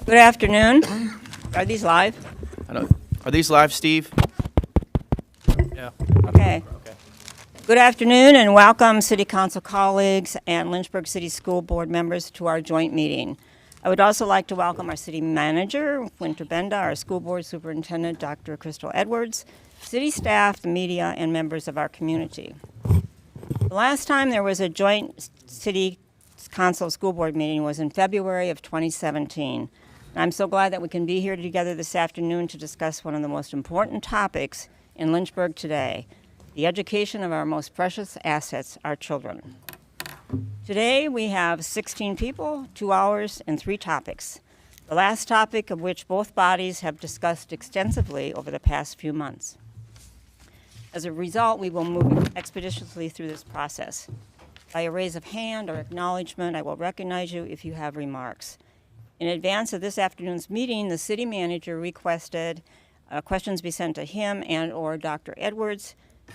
Good afternoon. Are these live? Are these live, Steve? Yeah. Okay. Good afternoon and welcome City Council colleagues and Lynchburg City School Board members to our joint meeting. I would also like to welcome our City Manager, Winter Benda, our School Board Superintendent, Dr. Crystal Edwards, City staff, the media, and members of our community. The last time there was a joint City Council School Board meeting was in February of 2017. I'm so glad that we can be here together this afternoon to discuss one of the most important topics in Lynchburg today, the education of our most precious assets, our children. Today we have 16 people, 2 hours, and 3 topics, the last topic of which both bodies have discussed extensively over the past few months. As a result, we will move expeditiously through this process. By a raise of hand or acknowledgement, I will recognize you if you have remarks. In advance of this afternoon's meeting, the city manager requested questions be sent to him and or Dr. Edwards,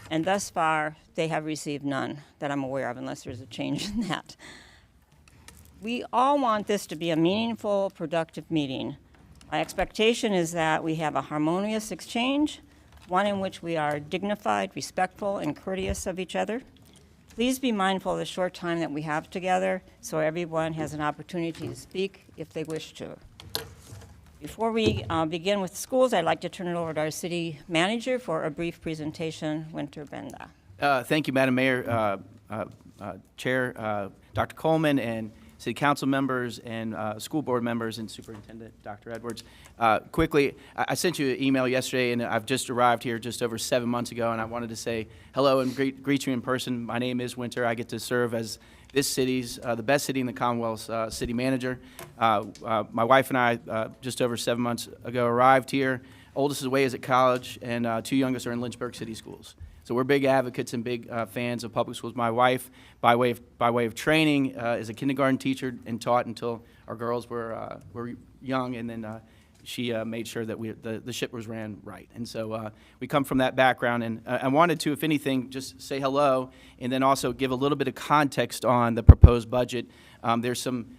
and thus far they have received none that I'm aware of, unless there's a change in that. We all want this to be a meaningful, productive meeting. My expectation is that we have a harmonious exchange, one in which we are dignified, respectful, and courteous of each other. Please be mindful of the short time that we have together so everyone has an opportunity to speak if they wish to. Before we begin with schools, I'd like to turn it over to our city manager for a brief presentation, Winter Benda. Thank you, Madam Mayor, Chair, Dr. Coleman, and City Council members, and school board members, and Superintendent Dr. Edwards. Quickly, I sent you an email yesterday, and I've just arrived here just over 7 months ago, and I wanted to say hello and greet you in person. My name is Winter. I get to serve as this city's, the best city in the Commonwealth's city manager. My wife and I, just over 7 months ago, arrived here. Oldest away is at college, and 2 youngest are in Lynchburg City Schools. So we're big advocates and big fans of public schools. My wife, by way of training, is a kindergarten teacher and taught until our girls were young, and then she made sure that the ship was ran right. And so we come from that background, and I wanted to, if anything, just say hello, and then also give a little bit of context on the proposed budget. There's some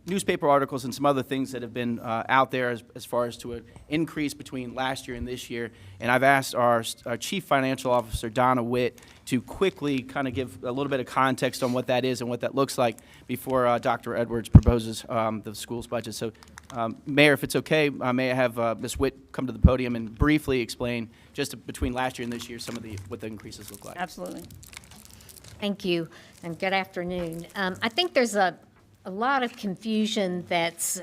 newspaper articles and some other things that have been out there as far as to an increase between last year and this year. And I've asked our Chief Financial Officer, Donna Witt, to quickly kind of give a little bit of context on what that is and what that looks like before Dr. Edwards proposes the school's budget. So, Mayor, if it's okay, may I have Ms. Witt come to the podium and briefly explain, just between last year and this year, some of what the increases look like. Absolutely. Thank you, and good afternoon. I think there's a lot of confusion that's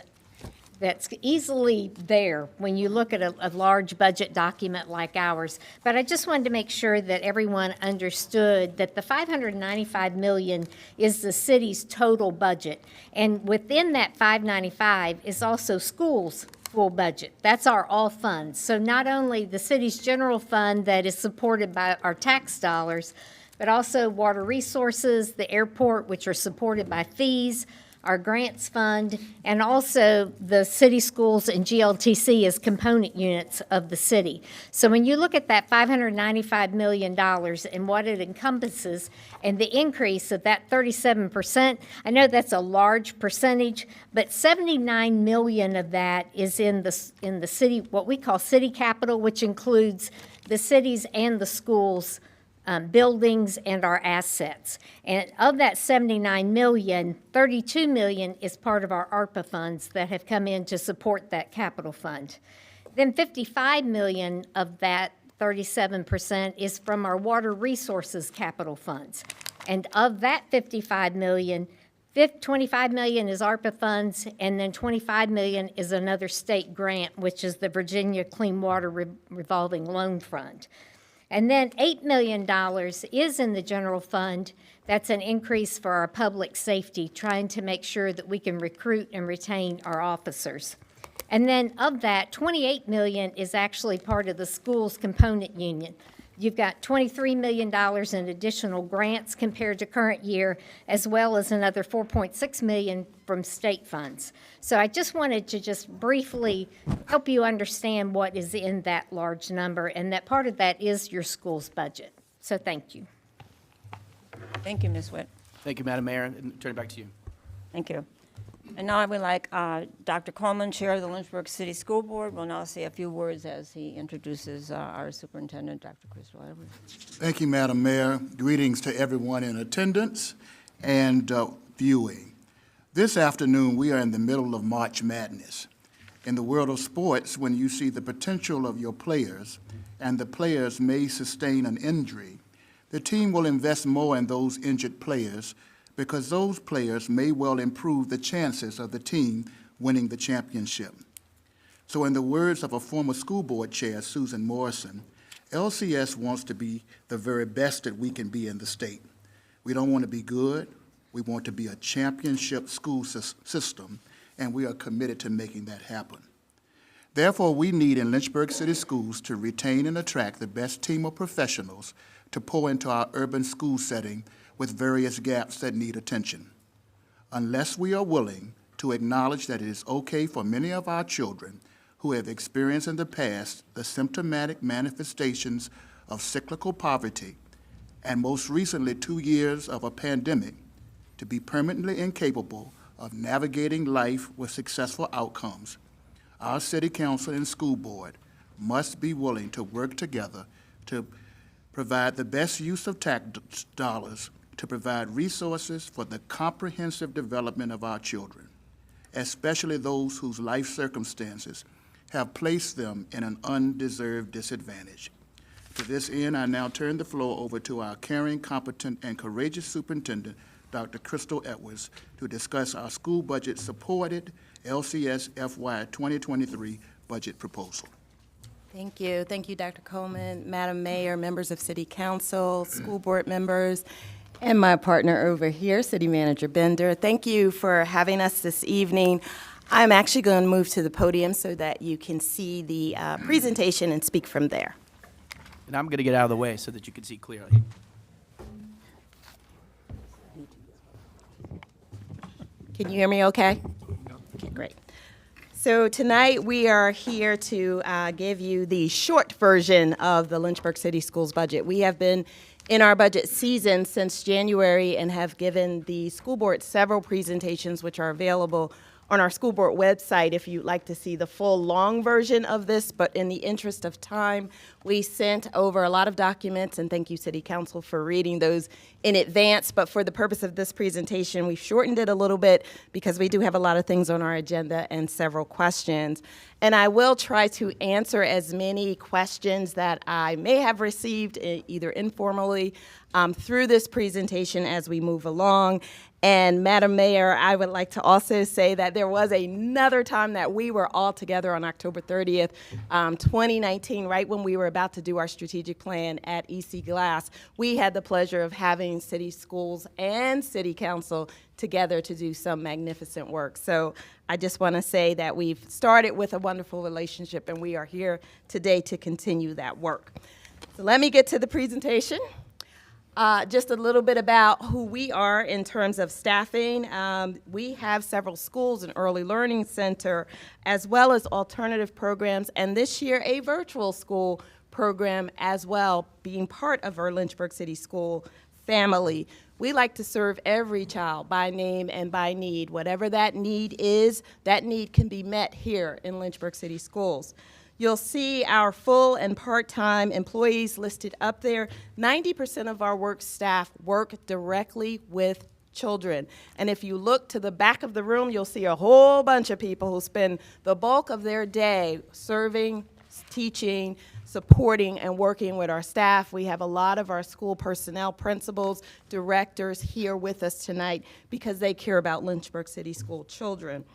easily there when you look at a large budget document like ours. But I just wanted to make sure that everyone understood that the $595 million is the city's total budget. And within that $595 is also schools' full budget. That's our all funds. So not only the city's general fund that is supported by our tax dollars, but also water resources, the airport, which are supported by fees, our grants fund, and also the city schools and GLTC as component units of the city. So when you look at that $595 million and what it encompasses and the increase of that 37%, I know that's a large percentage, but $79 million of that is in the city, what we call city capital, which includes the cities and the schools buildings and our assets. And of that $79 million, $32 million is part of our ARPA funds that have come in to support that capital fund. Then $55 million of that 37% is from our water resources capital funds. And of that $55 million, $25 million is ARPA funds, and then $25 million is another state grant, which is the Virginia Clean Water Revolving Loan Fund. And then $8 million is in the general fund. That's an increase for our public safety, trying to make sure that we can recruit and retain our officers. And then of that, $28 million is actually part of the school's component union. You've got $23 million in additional grants compared to current year, as well as another $4.6 million from state funds. So I just wanted to just briefly help you understand what is in that large number, and that part of that is your school's budget. So thank you. Thank you, Ms. Witt. Thank you, Madam Mayor, and turn it back to you. Thank you. And now I would like Dr. Coleman, Chair of the Lynchburg City School Board, will now say a few words as he introduces our superintendent, Dr. Crystal Edwards. Thank you, Madam Mayor. Greetings to everyone in attendance and viewing. This afternoon, we are in the middle of March Madness. In the world of sports, when you see the potential of your players and the players may sustain an injury, the team will invest more in those injured players because those players may well improve the chances of the team winning the championship. So in the words of a former school board chair, Susan Morrison, LCS wants to be the very best that we can be in the state. We don't want to be good, we want to be a championship school system, and we are committed to making that happen. Therefore, we need in Lynchburg City Schools to retain and attract the best team of professionals to pour into our urban school setting with various gaps that need attention. Unless we are willing to acknowledge that it is okay for many of our children who have experienced in the past the symptomatic manifestations of cyclical poverty, and most recently 2 years of a pandemic, to be permanently incapable of navigating life with successful outcomes, our City Council and School Board must be willing to work together to provide the best use of tax dollars to provide resources for the comprehensive development of our children, especially those whose life circumstances have placed them in an undeserved disadvantage. To this end, I now turn the floor over to our caring, competent, and courageous superintendent, Dr. Crystal Edwards, to discuss our school budget-supported LCS FY 2023 budget proposal. Thank you. Thank you, Dr. Coleman, Madam Mayor, members of City Council, school board members, and my partner over here, City Manager Bender. Thank you for having us this evening. I'm actually going to move to the podium so that you can see the presentation and speak from there. And I'm going to get out of the way so that you can see clearly. Can you hear me okay? Okay, great. So tonight we are here to give you the short version of the Lynchburg City Schools budget. We have been in our budget season since January and have given the school board several presentations which are available on our school board website if you'd like to see the full long version of this, but in the interest of time, we sent over a lot of documents, and thank you, City Council, for reading those in advance. But for the purpose of this presentation, we've shortened it a little bit because we do have a lot of things on our agenda and several questions. And I will try to answer as many questions that I may have received either informally through this presentation as we move along. And Madam Mayor, I would like to also say that there was another time that we were all together on October 30th, 2019, right when we were about to do our strategic plan at EC Glass. We had the pleasure of having city schools and city council together to do some magnificent work. So I just want to say that we've started with a wonderful relationship and we are here today to continue that work. So let me get to the presentation. Just a little bit about who we are in terms of staffing. We have several schools, an early learning center, as well as alternative programs, and this year a virtual school program as well, being part of our Lynchburg City School family. We like to serve every child by name and by need. Whatever that need is, that need can be met here in Lynchburg City Schools. You'll see our full and part-time employees listed up there. 90% of our work staff work directly with children. And if you look to the back of the room, you'll see a whole bunch of people who spend the bulk of their day serving, teaching, supporting, and working with our staff. We have a lot of our school personnel, principals, directors here with us tonight because they care about Lynchburg City School children.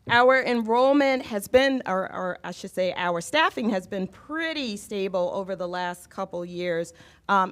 Our enrollment has been, or I should say our staffing has been pretty stable over the last couple years.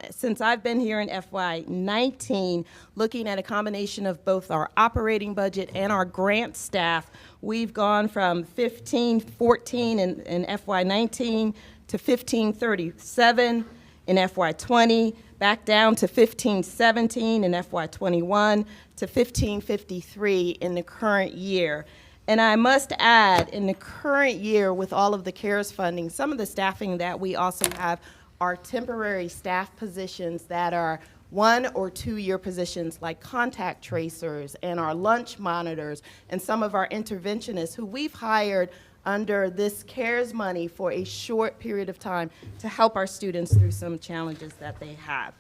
Since I've been here in FY19, looking at a combination of both our operating budget and our grant staff, we've gone from 1514 in FY19 to 1537 in FY20, back down to 1517 in FY21 to 1553 in the current year. And I must add, in the current year, with all of the CARES funding, some of the staffing that we also have are temporary staff positions that are 1 or 2 year positions like contact tracers and our lunch monitors and some of our interventionists who we've hired under this CARES money for a short period of time to help our students through some challenges that they have.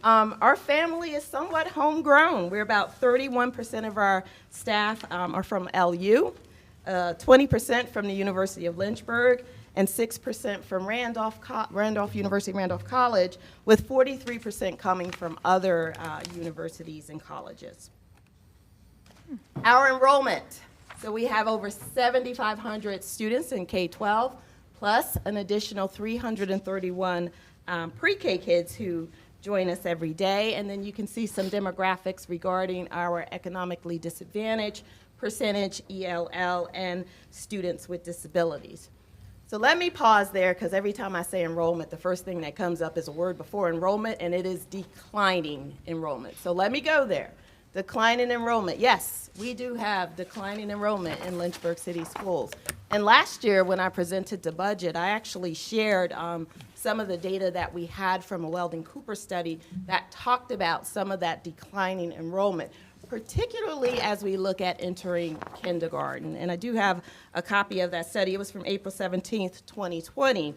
Our family is somewhat homegrown. We're about 31% of our staff are from LU, 20% from the University of Lynchburg, and 6% from Randolph University, Randolph College, with 43% coming from other universities and colleges. Our enrollment. So we have over 7,500 students in K-12, plus an additional 331 pre-K kids who join us every day. And then you can see some demographics regarding our economically disadvantaged percentage, ELL, and students with disabilities. So let me pause there, because every time I say enrollment, the first thing that comes up is a word before enrollment, and it is declining enrollment. So let me go there. Declining enrollment. Yes, we do have declining enrollment in Lynchburg City Schools. And last year, when I presented the budget, I actually shared some of the data that we had from a Weldon Cooper study that talked about some of that declining enrollment, particularly as we look at entering kindergarten. And I do have a copy of that study. It was from April 17th, 2020.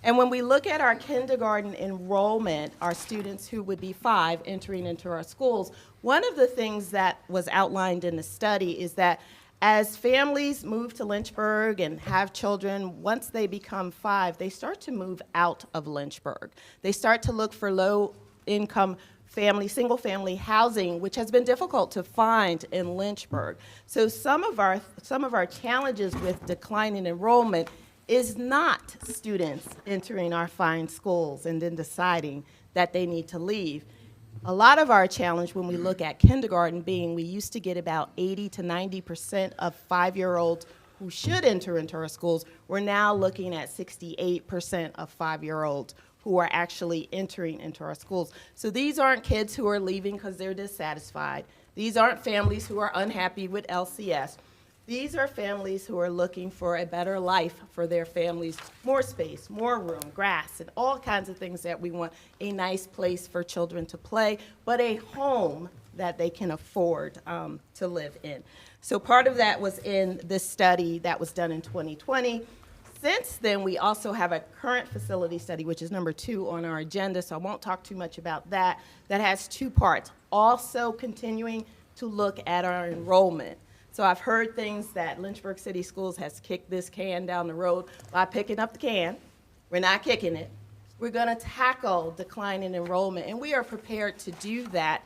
And when we look at our kindergarten enrollment, our students who would be 5 entering into our schools, one of the things that was outlined in the study is that as families move to Lynchburg and have children, once they become 5, they start to move out of Lynchburg. They start to look for low-income family, single-family housing, which has been difficult to find in Lynchburg. So some of our challenges with declining enrollment is not students entering our fine schools and then deciding that they need to leave. A lot of our challenge when we look at kindergarten being we used to get about 80 to 90% of 5-year-olds who should enter into our schools. We're now looking at 68% of 5-year-olds who are actually entering into our schools. So these aren't kids who are leaving because they're dissatisfied. These aren't families who are unhappy with LCS. These are families who are looking for a better life for their families, more space, more room, grass, and all kinds of things that we want, a nice place for children to play, but a home that they can afford to live in. So part of that was in this study that was done in 2020. Since then, we also have a current facility study, which is number 2 on our agenda, so I won't talk too much about that. That has 2 parts, also continuing to look at our enrollment. So I've heard things that Lynchburg City Schools has kicked this can down the road by picking up the can. We're not kicking it. We're going to tackle declining enrollment, and we are prepared to do that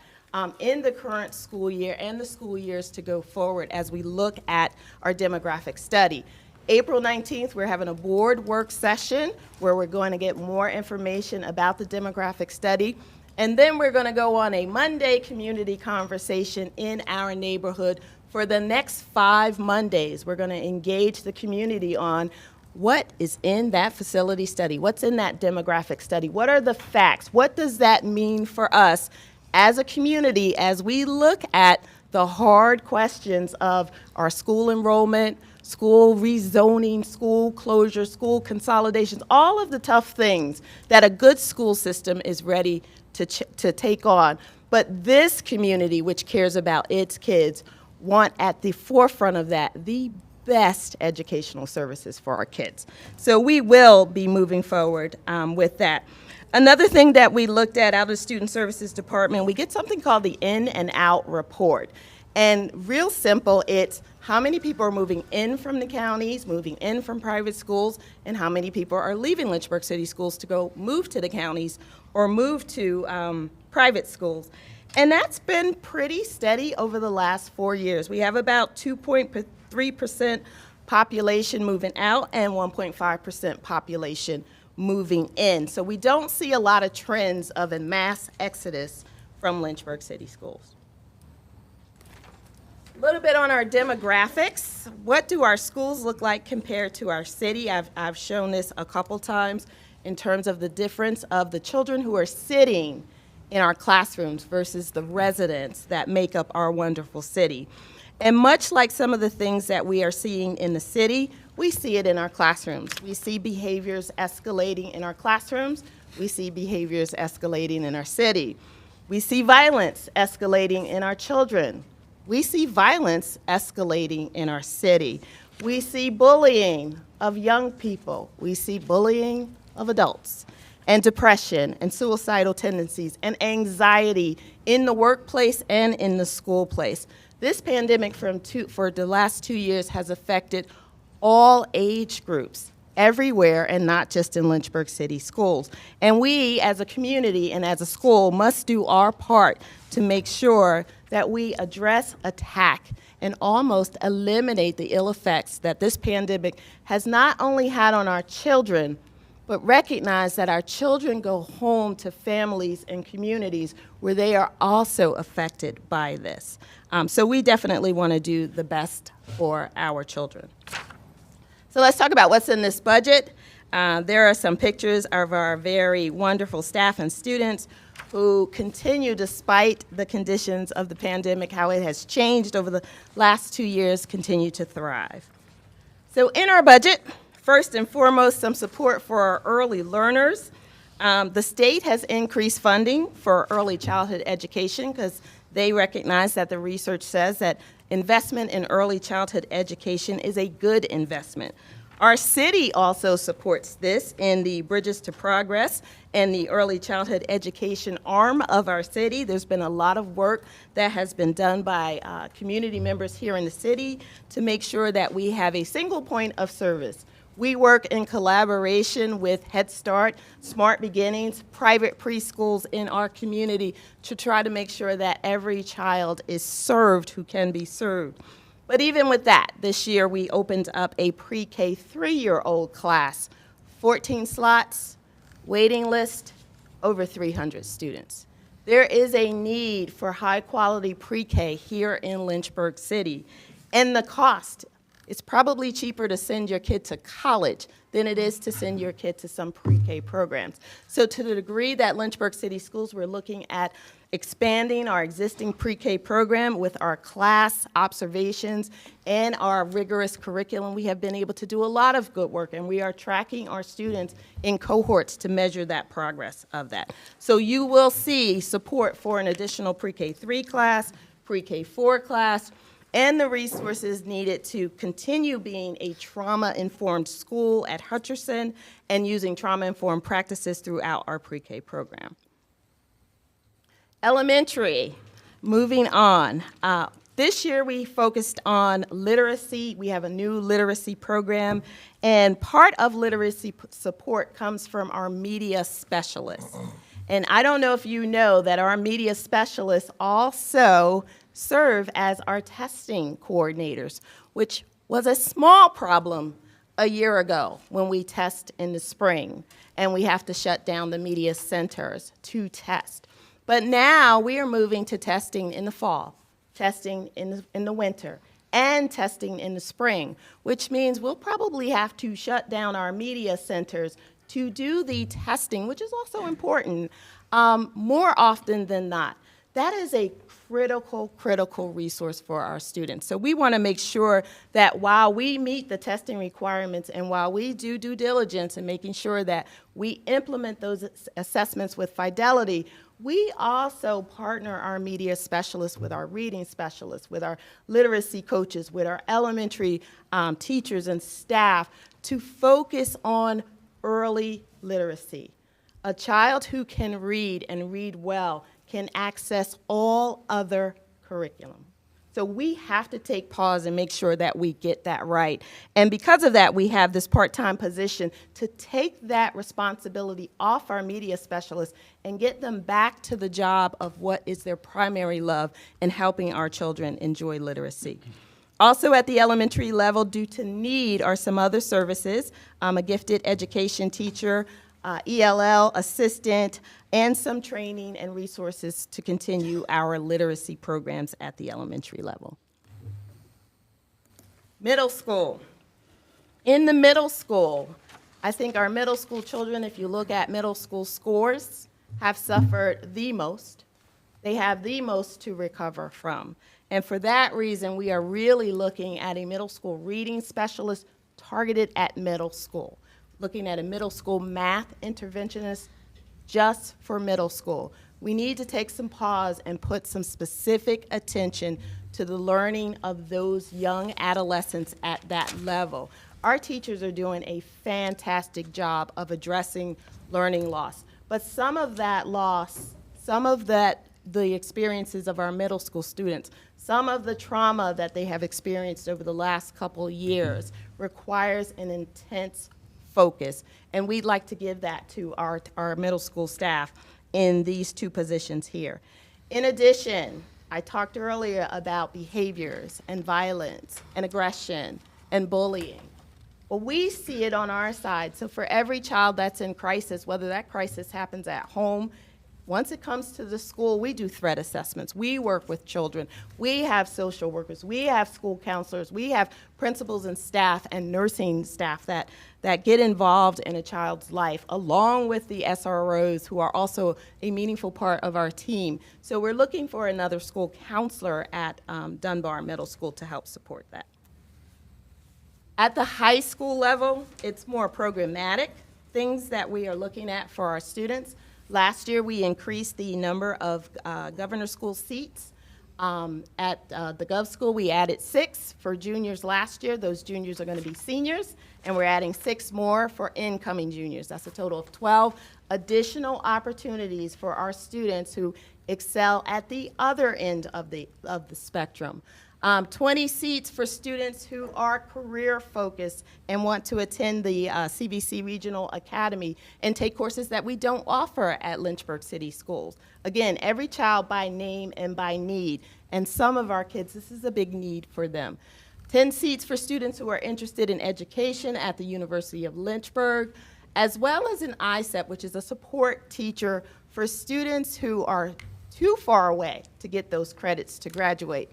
in the current school year and the school years to go forward as we look at our demographic study. April 19th, we're having a board work session where we're going to get more information about the demographic study. And then we're going to go on a Monday community conversation in our neighborhood. For the next 5 Mondays, we're going to engage the community on what is in that facility study, what's in that demographic study, what are the facts, what does that mean for us as a community as we look at the hard questions of our school enrollment, school rezoning, school closure, school consolidations, all of the tough things that a good school system is ready to take on. But this community, which cares about its kids, want at the forefront of that the best educational services for our kids. So we will be moving forward with that. Another thing that we looked at out of the Student Services Department, we get something called the in and out report. And real simple, it's how many people are moving in from the counties, moving in from private schools, and how many people are leaving Lynchburg City Schools to go move to the counties or move to private schools. And that's been pretty steady over the last 4 years. We have about 2.3% population moving out and 1.5% population moving in. So we don't see a lot of trends of a mass exodus from Lynchburg City Schools. A little bit on our demographics. What do our schools look like compared to our city? I've shown this a couple times in terms of the difference of the children who are sitting in our classrooms versus the residents that make up our wonderful city. And much like some of the things that we are seeing in the city, we see it in our classrooms. We see behaviors escalating in our classrooms. We see behaviors escalating in our city. We see violence escalating in our children. We see violence escalating in our city. We see bullying of young people. We see bullying of adults, and depression and suicidal tendencies and anxiety in the workplace and in the school place. This pandemic for the last 2 years has affected all age groups everywhere and not just in Lynchburg City schools. And we as a community and as a school must do our part to make sure that we address, attack, and almost eliminate the ill effects that this pandemic has not only had on our children, but recognize that our children go home to families and communities where they are also affected by this. So we definitely want to do the best for our children. So let's talk about what's in this budget. There are some pictures of our very wonderful staff and students who continue, despite the conditions of the pandemic, how it has changed over the last 2 years, continue to thrive. So in our budget, first and foremost, some support for our early learners. The state has increased funding for early childhood education because they recognize that the research says that investment in early childhood education is a good investment. Our city also supports this in the Bridges to Progress and the early childhood education arm of our city. There's been a lot of work that has been done by community members here in the city to make sure that we have a single point of service. We work in collaboration with Head Start, Smart Beginnings, private preschools in our community to try to make sure that every child is served who can be served. But even with that, this year we opened up a pre-K 3-year-old class, 14 slots, waiting list, over 300 students. There is a need for high-quality pre-K here in Lynchburg City, and the cost, it's probably cheaper to send your kid to college than it is to send your kid to some pre-K programs. So to the degree that Lynchburg City Schools, we're looking at expanding our existing pre-K program with our class observations and our rigorous curriculum. We have been able to do a lot of good work, and we are tracking our students in cohorts to measure that progress of that. So you will see support for an additional pre-K 3 class, pre-K 4 class, and the resources needed to continue being a trauma-informed school at Hutcherson and using trauma-informed practices throughout our pre-K program. Elementary, moving on. This year we focused on literacy. We have a new literacy program, and part of literacy support comes from our media specialists. And I don't know if you know that our media specialists also serve as our testing coordinators, which was a small problem a year ago when we test in the spring and we have to shut down the media centers to test. But now we are moving to testing in the fall, testing in the winter, and testing in the spring, which means we'll probably have to shut down our media centers to do the testing, which is also important, more often than not. That is a critical resource for our students. So we want to make sure that while we meet the testing requirements and while we do due diligence in making sure that we implement those assessments with fidelity, we also partner our media specialists with our reading specialists, with our literacy coaches, with our elementary teachers and staff to focus on early literacy. A child who can read and read well can access all other curriculum. So we have to take pause and make sure that we get that right. And because of that, we have this part-time position to take that responsibility off our media specialists and get them back to the job of what is their primary love in helping our children enjoy literacy. Also at the elementary level, due to need, are some other services. A gifted education teacher, ELL assistant, and some training and resources to continue our literacy programs at the elementary level. Middle school. In the middle school, I think our middle school children, if you look at middle school scores, have suffered the most. They have the most to recover from. And for that reason, we are really looking at a middle school reading specialist targeted at middle school. Looking at a middle school math interventionist just for middle school. We need to take some pause and put some specific attention to the learning of those young adolescents at that level. Our teachers are doing a fantastic job of addressing learning loss. But some of that loss, the experiences of our middle school students, some of the trauma that they have experienced over the last couple years requires an intense focus. And we'd like to give that to our middle school staff in these two positions here. In addition, I talked earlier about behaviors and violence and aggression and bullying. Well, we see it on our side. So for every child that's in crisis, whether that crisis happens at home, once it comes to the school, we do threat assessments. We work with children. We have social workers. We have school counselors. We have principals and staff and nursing staff that get involved in a child's life, along with the SROs, who are also a meaningful part of our team. So we're looking for another school counselor at Dunbar Middle School to help support that. At the high school level, it's more programmatic, things that we are looking at for our students. Last year, we increased the number of governor school seats. At the Gov School, we added 6 for juniors last year. Those juniors are going to be seniors, and we're adding 6 more for incoming juniors. That's a total of 12 additional opportunities for our students who excel at the other end of the spectrum. 20 seats for students who are career-focused and want to attend the CVC Regional Academy and take courses that we don't offer at Lynchburg City Schools. Again, every child by name and by need, and some of our kids, this is a big need for them. 10 seats for students who are interested in education at the University of Lynchburg, as well as an ISEP, which is a support teacher for students who are too far away to get those credits to graduate.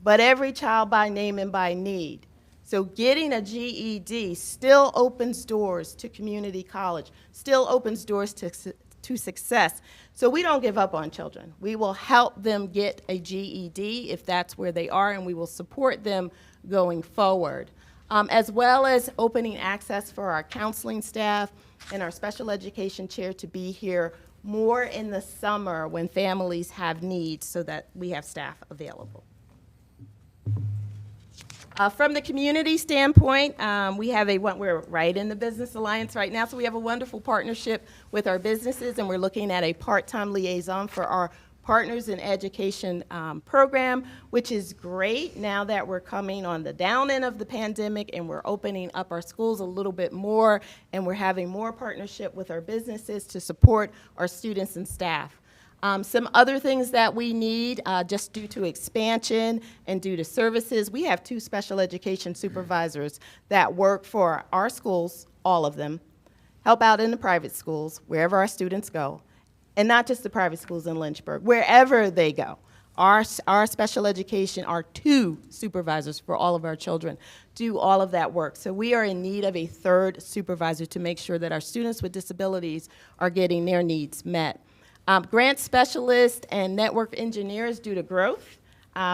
But every child by name and by need. So getting a GED still opens doors to community college, still opens doors to success. So we don't give up on children. We will help them get a GED if that's where they are, and we will support them going forward. As well as opening access for our counseling staff and our special education chair to be here more in the summer when families have needs so that we have staff available. From the community standpoint, we're right in the Business Alliance right now, so we have a wonderful partnership with our businesses, and we're looking at a part-time liaison for our Partners in Education program, which is great now that we're coming on the down end of the pandemic and we're opening up our schools a little bit more, and we're having more partnership with our businesses to support our students and staff. Some other things that we need, just due to expansion and due to services, we have 2 special education supervisors that work for our schools, all of them, help out in the private schools, wherever our students go, and not just the private schools in Lynchburg, wherever they go. Our special education, our 2 supervisors for all of our children do all of that work. So we are in need of a 3rd supervisor to make sure that our students with disabilities are getting their needs met. Grant specialists and network engineers due to growth.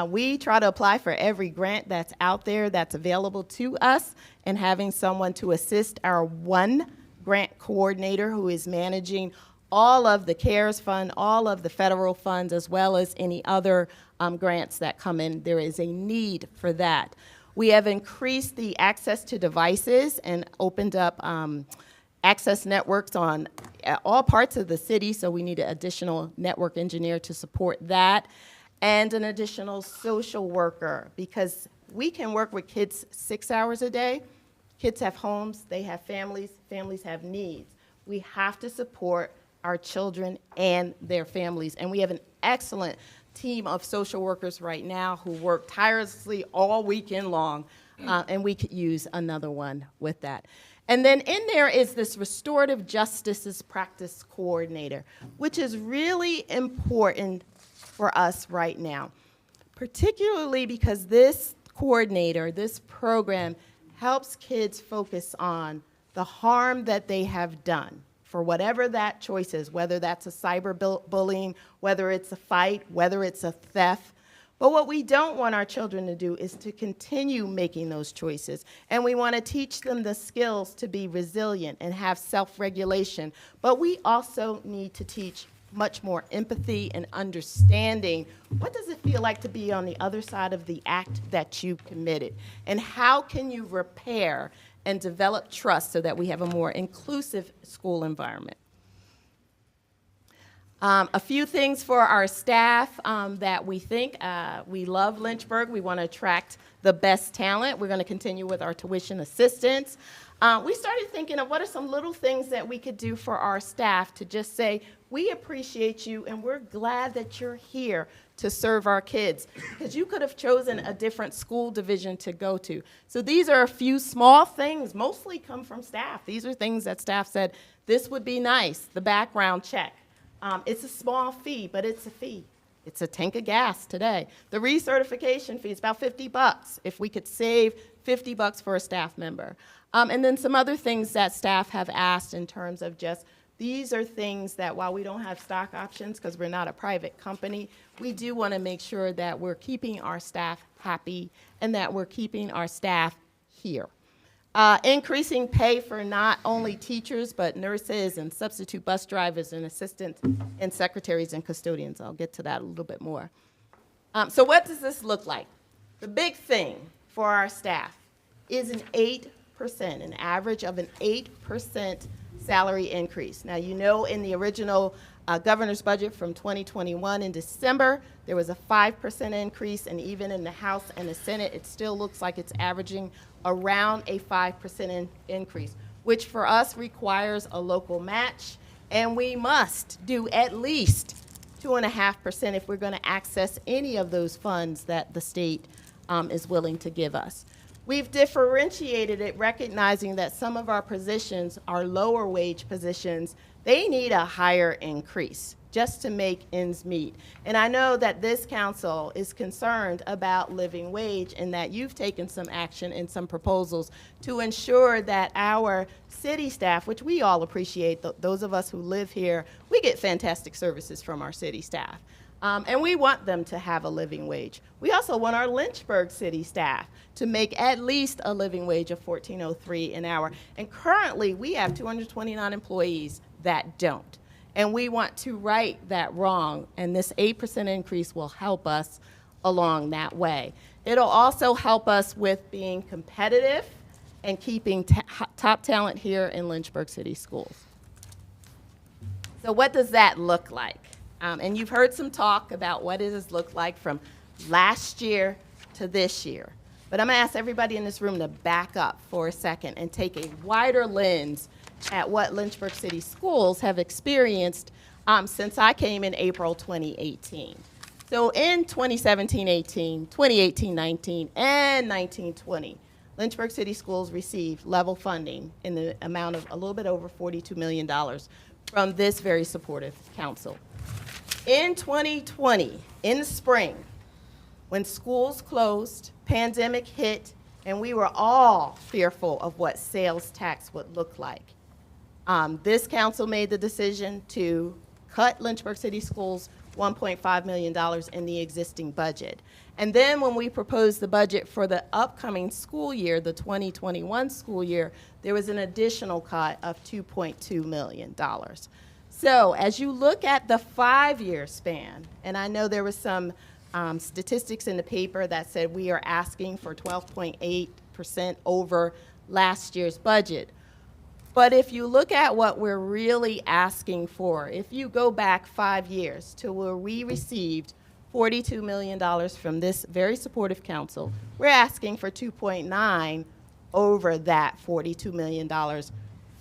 We try to apply for every grant that's out there that's available to us, and having someone to assist our 1 grant coordinator who is managing all of the CARES fund, all of the federal funds, as well as any other grants that come in. There is a need for that. We have increased the access to devices and opened up access networks on all parts of the city, so we need an additional network engineer to support that, and an additional social worker, because we can work with kids 6 hours a day. Kids have homes, they have families, families have needs. We have to support our children and their families, and we have an excellent team of social workers right now who work tirelessly all weekend long, and we could use another one with that. And then in there is this restorative justices practice coordinator, which is really important for us right now, particularly because this coordinator, this program, helps kids focus on the harm that they have done for whatever that choice is, whether that's a cyberbullying, whether it's a fight, whether it's a theft. But what we don't want our children to do is to continue making those choices. And we want to teach them the skills to be resilient and have self-regulation. But we also need to teach much more empathy and understanding. What does it feel like to be on the other side of the act that you committed? And how can you repair and develop trust so that we have a more inclusive school environment? A few things for our staff that we think. We love Lynchburg. We want to attract the best talent. We're going to continue with our tuition assistance. We started thinking of what are some little things that we could do for our staff to just say, we appreciate you and we're glad that you're here to serve our kids. Because you could have chosen a different school division to go to. So these are a few small things, mostly come from staff. These are things that staff said, this would be nice, the background check. It's a small fee, but it's a fee. It's a tank of gas today. The recertification fee is about $50 if we could save $50 for a staff member. And then some other things that staff have asked in terms of just, these are things that while we don't have stock options because we're not a private company, we do want to make sure that we're keeping our staff happy and that we're keeping our staff here. Increasing pay for not only teachers, but nurses and substitute bus drivers and assistants and secretaries and custodians. I'll get to that a little bit more. So what does this look like? The big thing for our staff is an 8%, an average of an 8% salary increase. Now, you know, in the original governor's budget from 2021 in December, there was a 5% increase, and even in the House and the Senate, it still looks like it's averaging around a 5% increase, which for us requires a local match, and we must do at least 2.5% if we're going to access any of those funds that the state is willing to give us. We've differentiated it, recognizing that some of our positions are lower wage positions. They need a higher increase just to make ends meet. And I know that this council is concerned about living wage and that you've taken some action and some proposals to ensure that our city staff, which we all appreciate, those of us who live here, we get fantastic services from our city staff. And we want them to have a living wage. We also want our Lynchburg city staff to make at least a living wage of $14.03 an hour. And currently, we have 229 employees that don't. And we want to right that wrong, and this 8% increase will help us along that way. It'll also help us with being competitive and keeping top talent here in Lynchburg City Schools. So what does that look like? And you've heard some talk about what it has looked like from last year to this year. But I'm going to ask everybody in this room to back up for a second and take a wider lens at what Lynchburg City Schools have experienced since I came in April 2018. So in 2017-18, 2018-19, and 19-20, Lynchburg City Schools received level funding in the amount of a little bit over $42 million from this very supportive council. In 2020, in the spring, when schools closed, pandemic hit, and we were all fearful of what sales tax would look like, this council made the decision to cut Lynchburg City Schools $1.5 million in the existing budget. And then when we proposed the budget for the upcoming school year, the 2021 school year, there was an additional cut of $2.2 million. So as you look at the 5-year span, and I know there was some statistics in the paper that said we are asking for 12.8% over last year's budget. But if you look at what we're really asking for, if you go back 5 years to where we received $42 million from this very supportive council, we're asking for 2.9 over that $42 million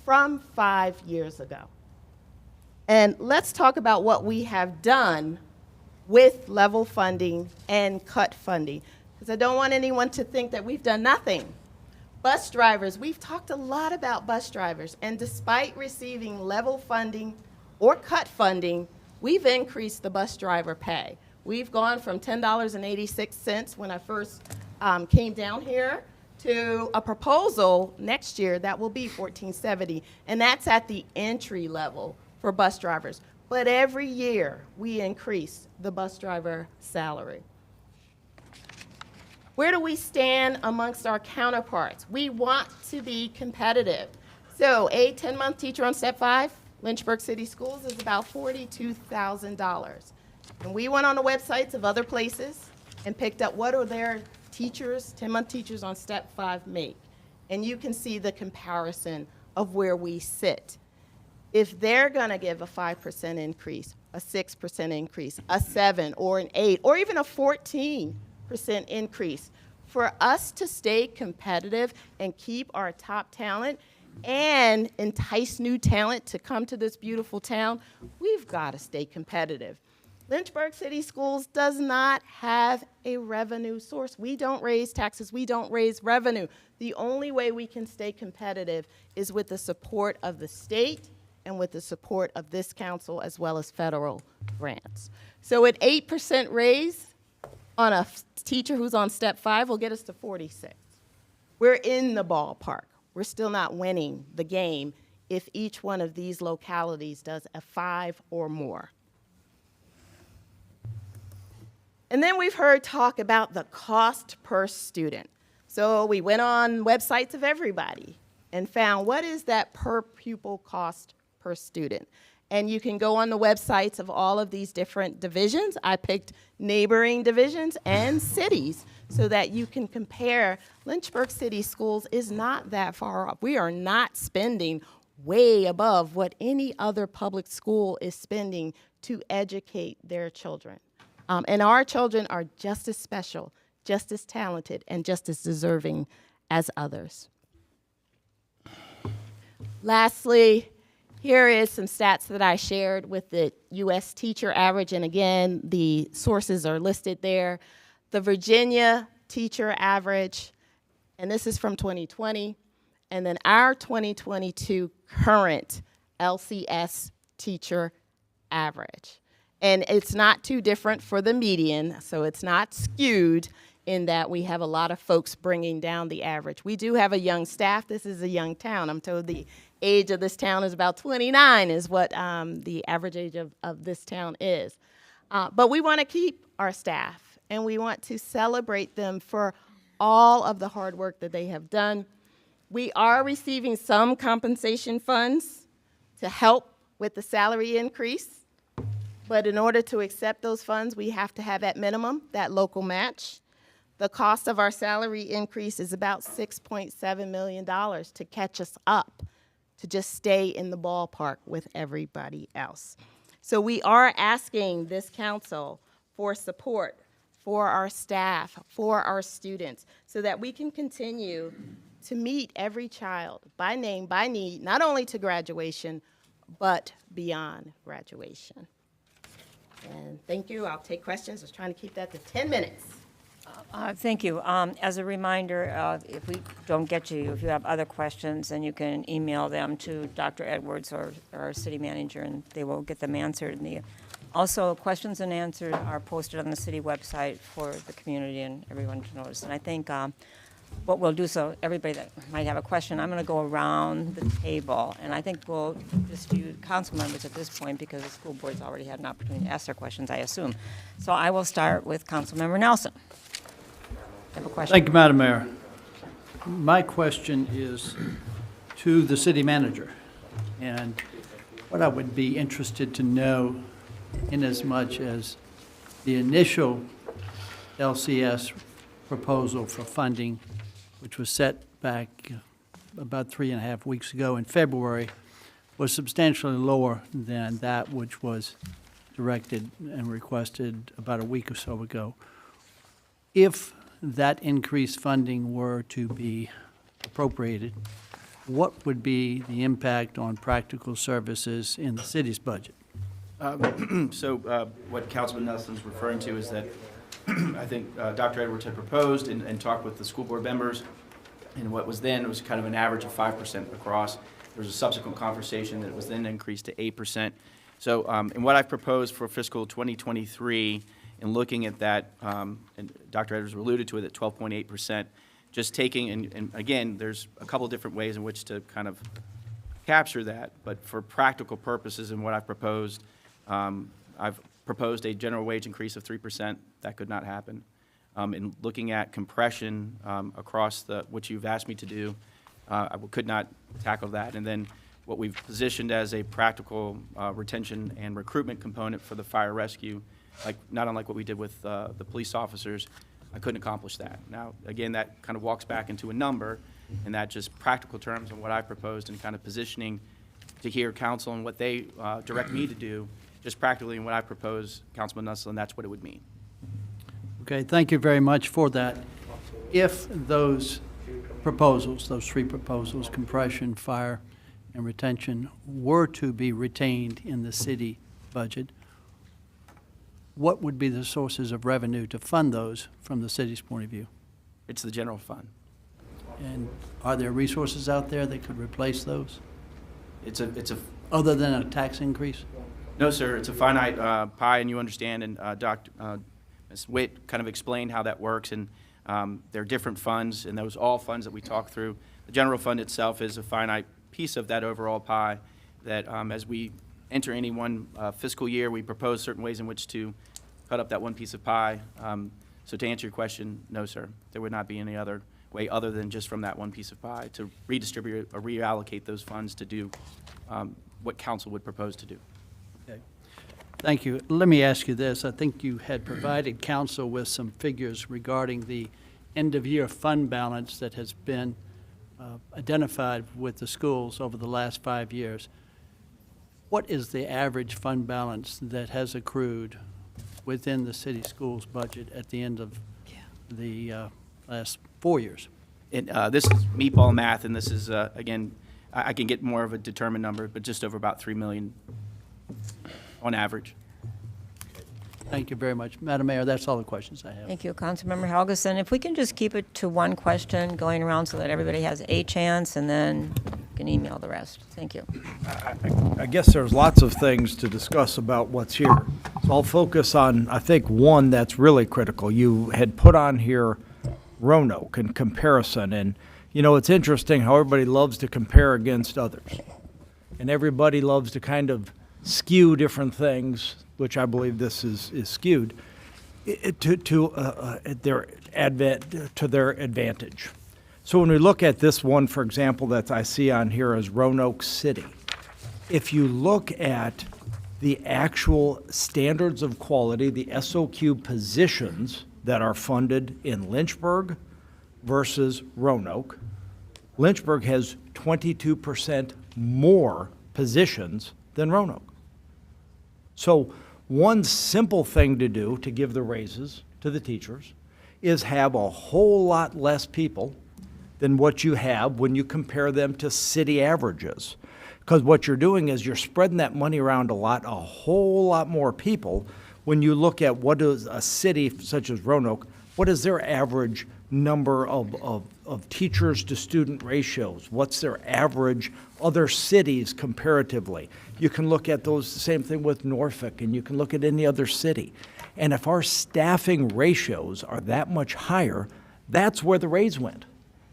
from 5 years ago. And let's talk about what we have done with level funding and cut funding, because I don't want anyone to think that we've done nothing. Bus drivers, we've talked a lot about bus drivers, and despite receiving level funding or cut funding, we've increased the bus driver pay. We've gone from $10.86 when I first came down here to a proposal next year that will be $14.70, and that's at the entry level for bus drivers. But every year, we increase the bus driver salary. Where do we stand amongst our counterparts? We want to be competitive. So a 10-month teacher on step 5 Lynchburg City Schools is about $42,000. And we went on the websites of other places and picked up what are their teachers, 10-month teachers on step 5 make. And you can see the comparison of where we sit. If they're gonna give a 5% increase, a 6% increase, a 7 or an 8, or even a 14% increase, for us to stay competitive and keep our top talent and entice new talent to come to this beautiful town, we've got to stay competitive. Lynchburg City Schools does not have a revenue source. We don't raise taxes. We don't raise revenue. The only way we can stay competitive is with the support of the state and with the support of this council as well as federal grants. So an 8% raise on a teacher who's on step 5 will get us to 46. We're in the ballpark. We're still not winning the game if each one of these localities does a 5 or more. And then we've heard talk about the cost per student. So we went on websites of everybody and found what is that per pupil cost per student. And you can go on the websites of all of these different divisions. I picked neighboring divisions and cities so that you can compare. Lynchburg City Schools is not that far off. We are not spending way above what any other public school is spending to educate their children. And our children are just as special, just as talented, and just as deserving as others. Lastly, here is some stats that I shared with the U.S. teacher average, and again, the sources are listed there. The Virginia teacher average, and this is from 2020, and then our 2022 current LCS teacher average. And it's not too different for the median, so it's not skewed in that we have a lot of folks bringing down the average. We do have a young staff. This is a young town. I'm told the age of this town is about 29 is what the average age of this town is. But we want to keep our staff, and we want to celebrate them for all of the hard work that they have done. We are receiving some compensation funds to help with the salary increase. But in order to accept those funds, we have to have at minimum that local match. The cost of our salary increase is about $6.7 million to catch us up, to just stay in the ballpark with everybody else. So we are asking this council for support for our staff, for our students, so that we can continue to meet every child by name, by need, not only to graduation, but beyond graduation. And thank you. I'll take questions. I was trying to keep that to 10 minutes. Thank you. As a reminder, if we don't get to you, if you have other questions, then you can email them to Dr. Edwards or our city manager, and they will get them answered. And also, questions and answers are posted on the city website for the community and everyone to notice. And I think what we'll do, so everybody that might have a question, I'm going to go around the table, and I think we'll just do council members at this point because the school board's already had an opportunity to ask their questions, I assume. So I will start with Councilmember Nelson. Have a question? Thank you, Madam Mayor. My question is to the city manager, and what I would be interested to know, inasmuch as the initial LCS proposal for funding, which was set back about 3.5 weeks ago in February, was substantially lower than that which was directed and requested about a week or so ago. If that increased funding were to be appropriated, what would be the impact on practical services in the city's budget? So what Councilman Nelson's referring to is that I think Dr. Edwards had proposed and talked with the school board members, and what was then was kind of an average of 5% across. There was a subsequent conversation that it was then increased to 8%. So and what I've proposed for fiscal 2023, in looking at that, and Dr. Edwards alluded to it at 12.8%, just taking, and again, there's a couple different ways in which to kind of capture that, but for practical purposes and what I've proposed, I've proposed a general wage increase of 3%. That could not happen. In looking at compression across which you've asked me to do, I could not tackle that. And then what we've positioned as a practical retention and recruitment component for the fire rescue, like not unlike what we did with the police officers. I couldn't accomplish that. Now, again, that kind of walks back into a number, and that just practical terms on what I proposed and kind of positioning to hear council and what they direct me to do, just practically in what I propose, Councilman Nussel, and that's what it would mean. Okay, thank you very much for that. If those proposals, those three proposals, compression, fire, and retention, were to be retained in the city budget, what would be the sources of revenue to fund those from the city's point of view? It's the general fund. And are there resources out there that could replace those, It's a other than a tax increase? No, sir, it's a finite pie, and you understand, and Ms. Witt kind of explained how that works, and there are different funds, and those all funds that we talk through. The general fund itself is a finite piece of that overall pie that as we enter any one fiscal year, we propose certain ways in which to cut up that one piece of pie. So to answer your question, no, sir, there would not be any other way other than just from that one piece of pie to redistribute or reallocate those funds to do what council would propose to do. Okay. Thank you. Let me ask you this. I think you had provided council with some figures regarding the end-of-year fund balance that has been identified with the schools over the last 5 years. What is the average fund balance that has accrued within the city schools budget at the end of the last 4 years? And this is meatball math, and this is, again, I can get more of a determined number, but just over about 3 million on average. Thank you very much. Madam Mayor, that's all the questions I have. Thank you, Councilmember Helgeson. If we can just keep it to one question going around so that everybody has a chance, and then you can email the rest. Thank you. I guess there's lots of things to discuss about what's here. So I'll focus on, I think, one that's really critical. You had put on here Roanoke in comparison, and, you know, it's interesting how everybody loves to compare against others. And everybody loves to kind of skew different things, which I believe this is skewed, to their advantage. So when we look at this one, for example, that I see on here as Roanoke City, if you look at the actual standards of quality, the SOQ positions that are funded in Lynchburg versus Roanoke, Lynchburg has 22% more positions than Roanoke. So one simple thing to do to give the raises to the teachers is have a whole lot less people than what you have when you compare them to city averages. Because what you're doing is you're spreading that money around a whole lot more people. When you look at what is a city such as Roanoke, what is their average number of teachers to student ratios? What's their average other cities comparatively? You can look at those, the same thing with Norfolk, and you can look at any other city. And if our staffing ratios are that much higher, that's where the raise went.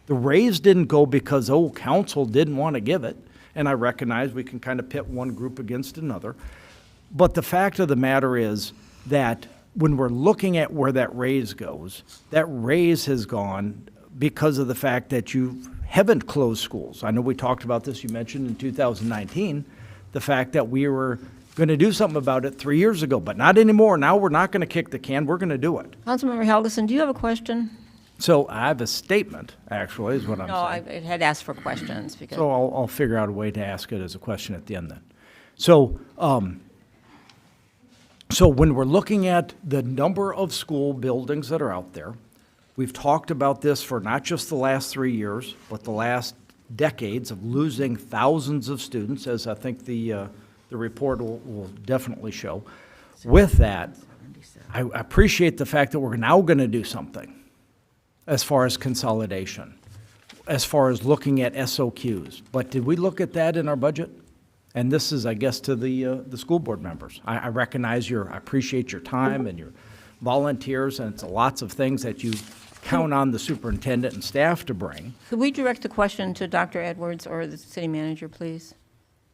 The raise didn't go because, oh, council didn't want to give it. And I recognize we can kind of pit one group against another. But the fact of the matter is that when we're looking at where that raise goes, that raise has gone because of the fact that you haven't closed schools. I know we talked about this, you mentioned in 2019, the fact that we were going to do something about it 3 years ago, but not anymore. Now we're not going to kick the can, we're going to do it. Councilmember Helgeson, do you have a question? So I have a statement, actually, is what I'm No, I saying. had asked for questions because. So I'll figure out a way to ask it as a question at the end then. So, so when we're looking at the number of school buildings that are out there, we've talked about this for not just the last 3 years, but the last decades of losing thousands of students, as I think the report will definitely show. With that, I appreciate the fact that we're now going to do something as far as consolidation, as far as looking at SOQs. But did we look at that in our budget? And this is, I guess, to the school board members. I recognize I appreciate your time and your volunteers, and it's lots of things that you count on the superintendent and staff to bring. Could we direct the question to Dr. Edwards or the city manager, please?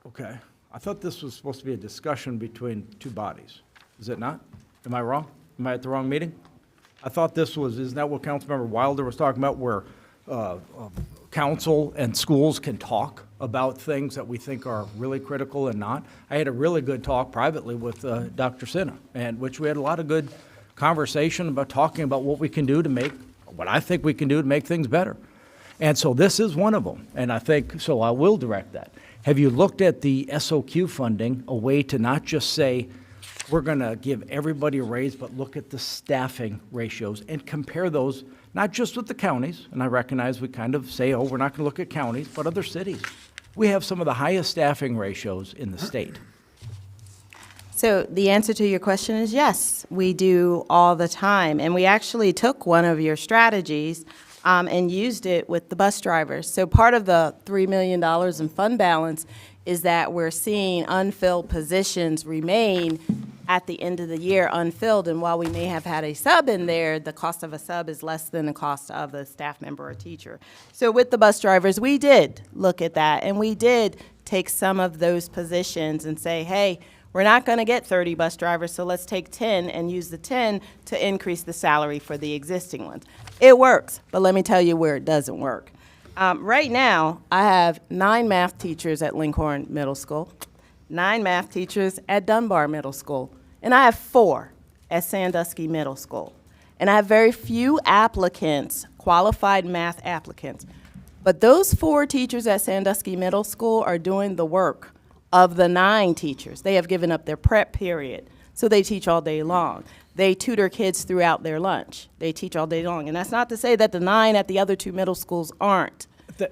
Okay. I thought this was supposed to be a discussion between two bodies. Is it not? Am I wrong? Am I at the wrong meeting? I thought this was, isn't that what Councilmember Wilder was talking about, where council and schools can talk about things that we think are really critical and not. I had a really good talk privately with Dr. Sinha, and which we had a lot of good conversation about talking about what we can do to make, what I think we can do to make things better. And so this is one of them, and I think, so I will direct that. Have you looked at the SOQ funding, a way to not just say, we're going to give everybody a raise, but look at the staffing ratios and compare those, not just with the counties, and I recognize we kind of say, oh, we're not going to look at counties, but other cities. We have some of the highest staffing ratios in the state. So the answer to your question is yes, we do all the time. And we actually took one of your strategies and used it with the bus drivers. So part of the $3 million in fund balance is that we're seeing unfilled positions remain at the end of the year unfilled. And while we may have had a sub in there, the cost of a sub is less than the cost of the staff member or teacher. So with the bus drivers, we did look at that, and we did take some of those positions and say, hey, we're not going to get 30 bus drivers, so let's take 10 and use the 10 to increase the salary for the existing ones. It works, but let me tell you where it doesn't work. Right now, I have 9 math teachers at Lincoln Middle School, 9 math teachers at Dunbar Middle School, and I have 4 at Sandusky Middle School. And I have very few applicants, qualified math applicants. But those 4 teachers at Sandusky Middle School are doing the work of the 9 teachers. They have given up their prep period, so they teach all day long. They tutor kids throughout their lunch. They teach all day long. And that's not to say that the 9 at the other 2 middle schools aren't.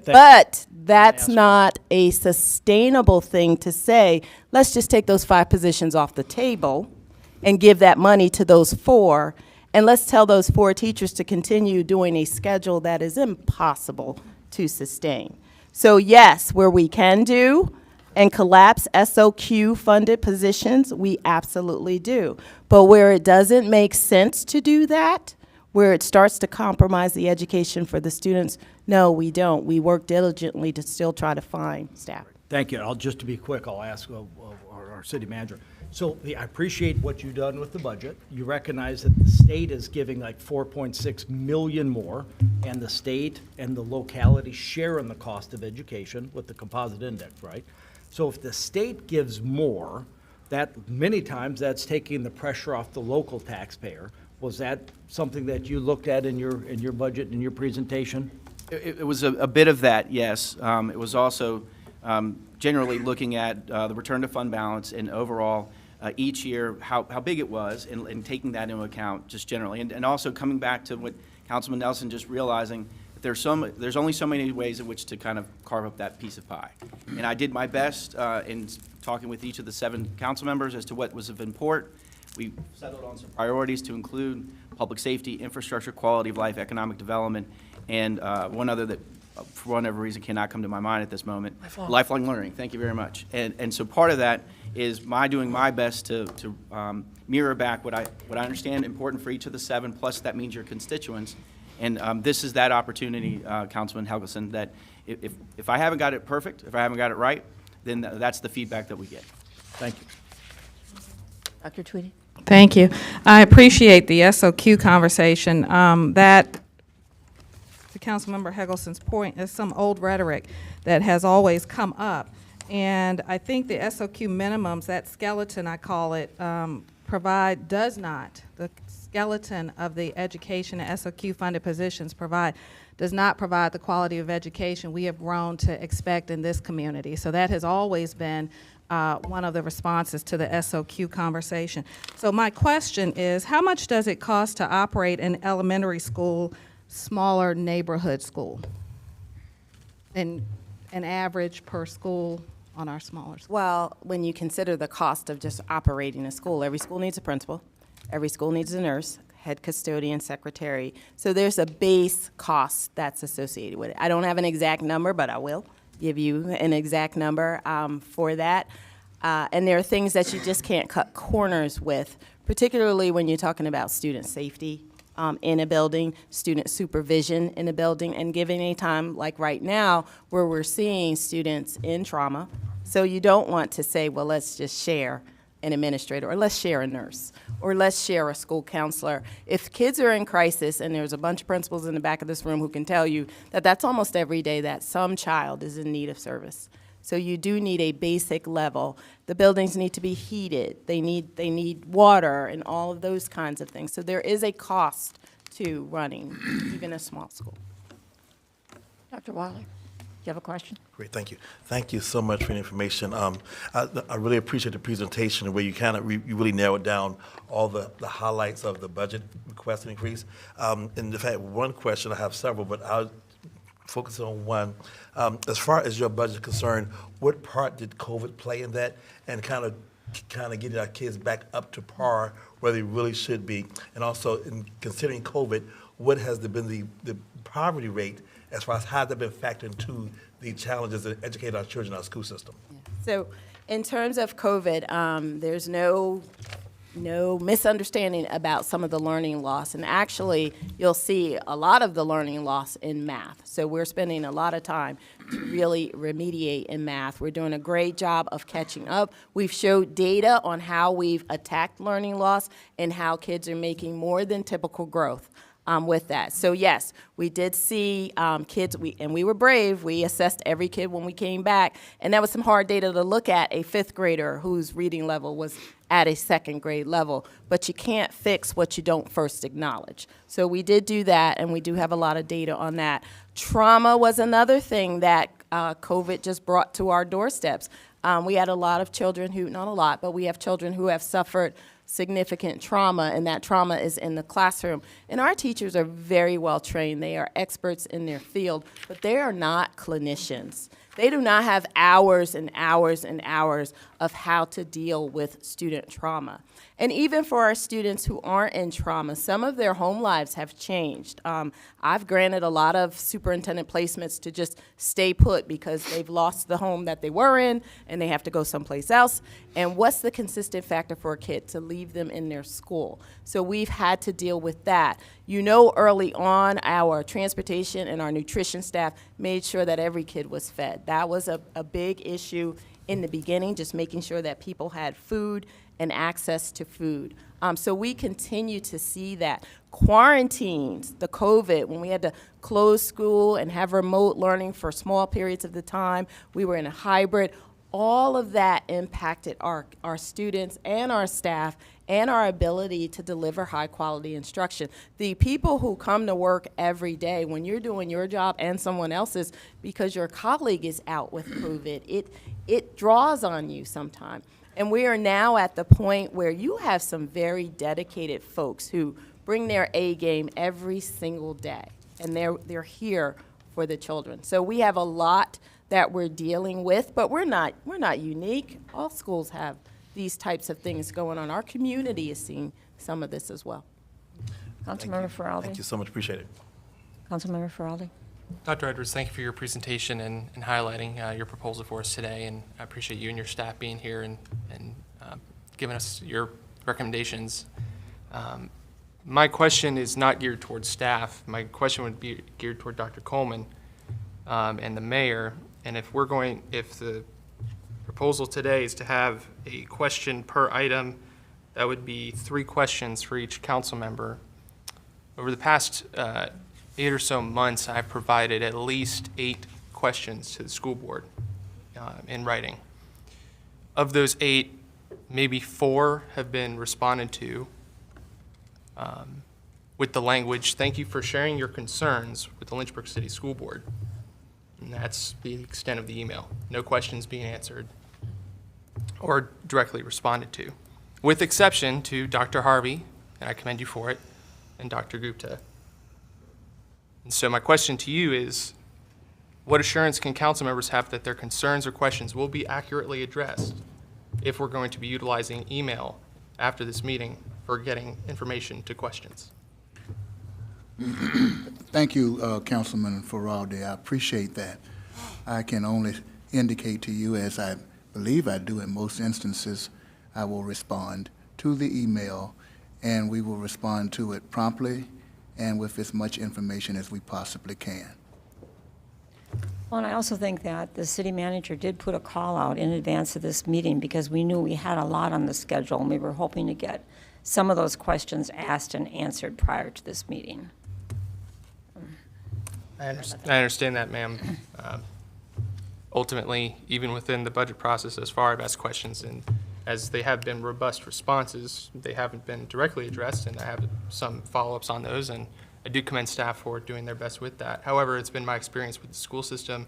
But that's not a sustainable thing to say, let's just take those 5 positions off the table and give that money to those 4, and let's tell those 4 teachers to continue doing a schedule that is impossible to sustain. So yes, where we can do and collapse SOQ-funded positions, we absolutely do. But where it doesn't make sense to do that, where it starts to compromise the education for the students, no, we don't. We work diligently to still try to find staff. Thank you. Just to be quick, I'll ask our city manager. So I appreciate what you've done with the budget. You recognize that the state is giving like 4.6 million more, and the state and the locality share in the cost of education with the composite index, right? So if the state gives more, that many times that's taking the pressure off the local taxpayer. Was that something that you looked at in your budget, in your presentation? It was a bit of that, yes. It was also generally looking at the return to fund balance and overall each year how big it was and taking that into account just generally. And also coming back to what Councilman Nelson just realizing that there's only so many ways in which to kind of carve up that piece of pie. And I did my best in talking with each of the 7 council members as to what was of import. We settled on some priorities to include public safety, infrastructure, quality of life, economic development, and one other that, for whatever reason, cannot come to my mind at this moment. Lifelong learning. Thank you very much. And so part of that is doing my best to mirror back what I understand important for each of the 7, plus that means your constituents. And this is that opportunity, Councilman Helgeson, that if I haven't got it perfect, if I haven't got it right, then that's the feedback that we get. Thank you. Dr. Tweedy? Thank you. I appreciate the SOQ conversation. That, to Councilmember Hegelson's point, is some old rhetoric that has always come up. And I think the SOQ minimums, that skeleton I call it, does not, the skeleton of the education and SOQ funded positions does not provide the quality of education we have grown to expect in this community. So that has always been one of the responses to the SOQ conversation. So my question is, how much does it cost to operate an elementary school, smaller neighborhood school? And an average per school on our smaller schools? Well, when you consider the cost of just operating a school, every school needs a principal, every school needs a nurse, head custodian, secretary. So there's a base cost that's associated with it. I don't have an exact number, but I will give you an exact number for that. And there are things that you just can't cut corners with, particularly when you're talking about student safety in a building, student supervision in a building, and given a time like right now where we're seeing students in trauma. So you don't want to say, well, let's just share an administrator, or let's share a nurse, or let's share a school counselor. If kids are in crisis, and there's a bunch of principals in the back of this room who can tell you that that's almost every day that some child is in need of service. So you do need a basic level. The buildings need to be heated. They need water and all of those kinds of things. So there is a cost to running even a small school. Dr. Wiley, do you have a question? Great, thank you. Thank you so much for the information. I really appreciate the presentation where you kind of, you really narrowed down all the highlights of the budget request increase. And in fact, one question, I have several, but I'll focus on one. As far as your budget is concerned, what part did COVID play in that, and kind of getting our kids back up to par where they really should be? And also, in considering COVID, what has been the poverty rate as far as how that been factored into the challenges that educate our children in our school system? So in terms of COVID, there's no misunderstanding about some of the learning loss. And actually, you'll see a lot of the learning loss in math. So we're spending a lot of time to really remediate in math. We're doing a great job of catching up. We've showed data on how we've attacked learning loss and how kids are making more than typical growth with that. So yes, we did see kids, and we were brave. We assessed every kid when we came back, and that was some hard data to look at, a fifth grader whose reading level was at a second grade level. But you can't fix what you don't first acknowledge. So we did do that, and we do have a lot of data on that. Trauma was another thing that COVID just brought to our doorsteps. We had a lot of children who, not a lot, but we have children who have suffered significant trauma, and that trauma is in the classroom. And our teachers are very well trained. They are experts in their field, but they are not clinicians. They do not have hours and hours and hours of how to deal with student trauma. And even for our students who aren't in trauma, some of their home lives have changed. I've granted a lot of superintendent placements to just stay put because they've lost the home that they were in and they have to go someplace else. And what's the consistent factor for a kid? To leave them in their school. So we've had to deal with that. You know, early on, our transportation and our nutrition staff made sure that every kid was fed. That was a big issue in the beginning, just making sure that people had food and access to food. So we continue to see that. Quarantines, the COVID, when we had to close school and have remote learning for small periods of the time, we were in a hybrid. All of that impacted our students and our staff and our ability to deliver high quality instruction. The people who come to work every day, when you're doing your job and someone else's because your colleague is out with COVID, it draws on you sometimes. And we are now at the point where you have some very dedicated folks who bring their A game every single day, and they're here for the children. So we have a lot that we're dealing with, but we're not unique. All schools have these types of things going on. Our community is seeing some of this as well. Councilmember Feraldi. Thank you so much, appreciate it. Councilmember Feraldi. Dr. Edwards, thank you for your presentation and highlighting your proposal for us today, and I appreciate you and your staff being here and giving us your recommendations. My question is not geared towards staff. My question would be geared toward Dr. Coleman and the mayor. And if the proposal today is to have a question per item, that would be 3 questions for each council member. Over the past 8 or so months, I've provided at least 8 questions to the school board in writing. Of those 8, maybe 4 have been responded to with the language, "Thank you for sharing your concerns with the Lynchburg City School Board." And that's the extent of the email. No questions being answered or directly responded to, with exception to Dr. Harvey, and I commend you for it, and Dr. Gupta. And so my question to you is, what assurance can council members have that their concerns or questions will be accurately addressed if we're going to be utilizing email after this meeting for getting information to questions? Thank you, Councilman Feraldi. I appreciate that. I can only indicate to you, as I believe I do in most instances, I will respond to the email, and we will respond to it promptly and with as much information as we possibly can. Well, and I also think that the city manager did put a call out in advance of this meeting because we knew we had a lot on the schedule, and we were hoping to get some of those questions asked and answered prior to this meeting. I understand that, ma'am. Ultimately, even within the budget process, as far I've asked questions, and as they have been robust responses, they haven't been directly addressed, and I have some follow-ups on those, and I do commend staff for doing their best with that. However, it's been my experience with the school system,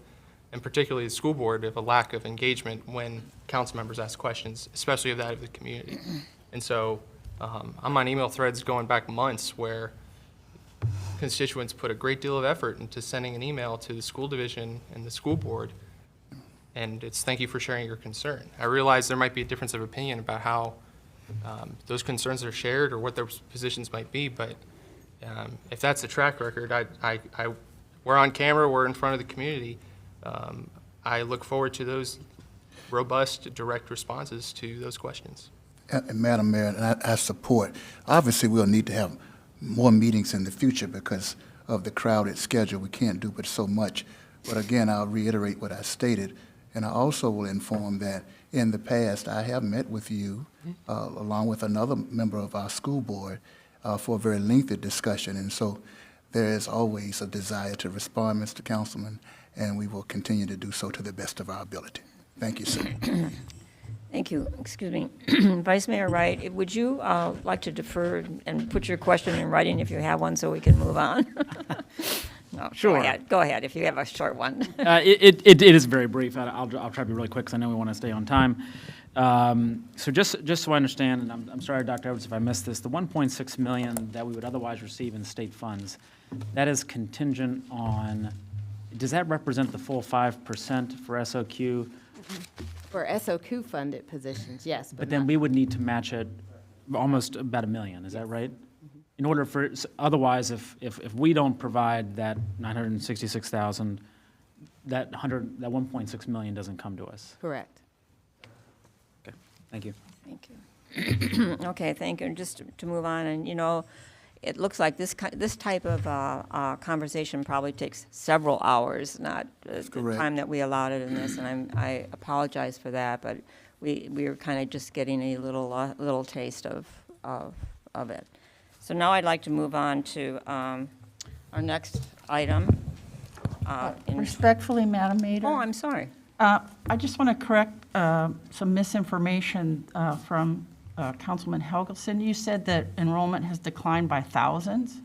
and particularly the school board, of a lack of engagement when council members ask questions, especially of that of the community. And so I'm on email threads going back months where constituents put a great deal of effort into sending an email to the school division and the school board, and it's thank you for sharing your concern. I realize there might be a difference of opinion about how those concerns are shared or what their positions might be, but if that's the track record, we're on camera, we're in front of the community. I look forward to those robust, direct responses to those questions. And Madam Mayor, and I support, obviously we'll need to have more meetings in the future because of the crowded schedule. We can't do but so much. But again, I'll reiterate what I stated, and I also will inform that in the past, I have met with you, along with another member of our school board, for a very lengthy discussion. And so there is always a desire to respond, Mr. Councilman, and we will continue to do so to the best of our ability. Thank you, sir. Thank you. Excuse me. Vice Mayor Wright, would you like to defer and put your question in writing if you have one so we can move on? No, Sure. Go ahead if you have a short one. It is very brief. I'll try to be really quick because I know we want to stay on time. So just so I understand, and I'm sorry, Dr. Edwards, if I missed this, the $1.6 million that we would otherwise receive in state funds, that is contingent on, does that represent the full 5% for SOQ? For SOQ funded positions, yes, But then we would need to match it almost about $1 million, is that right? In order for, otherwise, if we don't provide that 966,000, that 1.6 million doesn't come to us. correct. Okay, thank you. Thank you. Okay, thank you. And just to move on, and you know, it looks like this type of conversation probably takes several hours, not the correct. time that we allotted in this, and I apologize for that, but we were kind of just getting a little taste of it. So now I'd like to move on to our next item. Respectfully, Madam Mayor. Oh, I'm sorry. I just want to correct some misinformation from Councilman Helgeson. You said that enrollment has declined by thousands.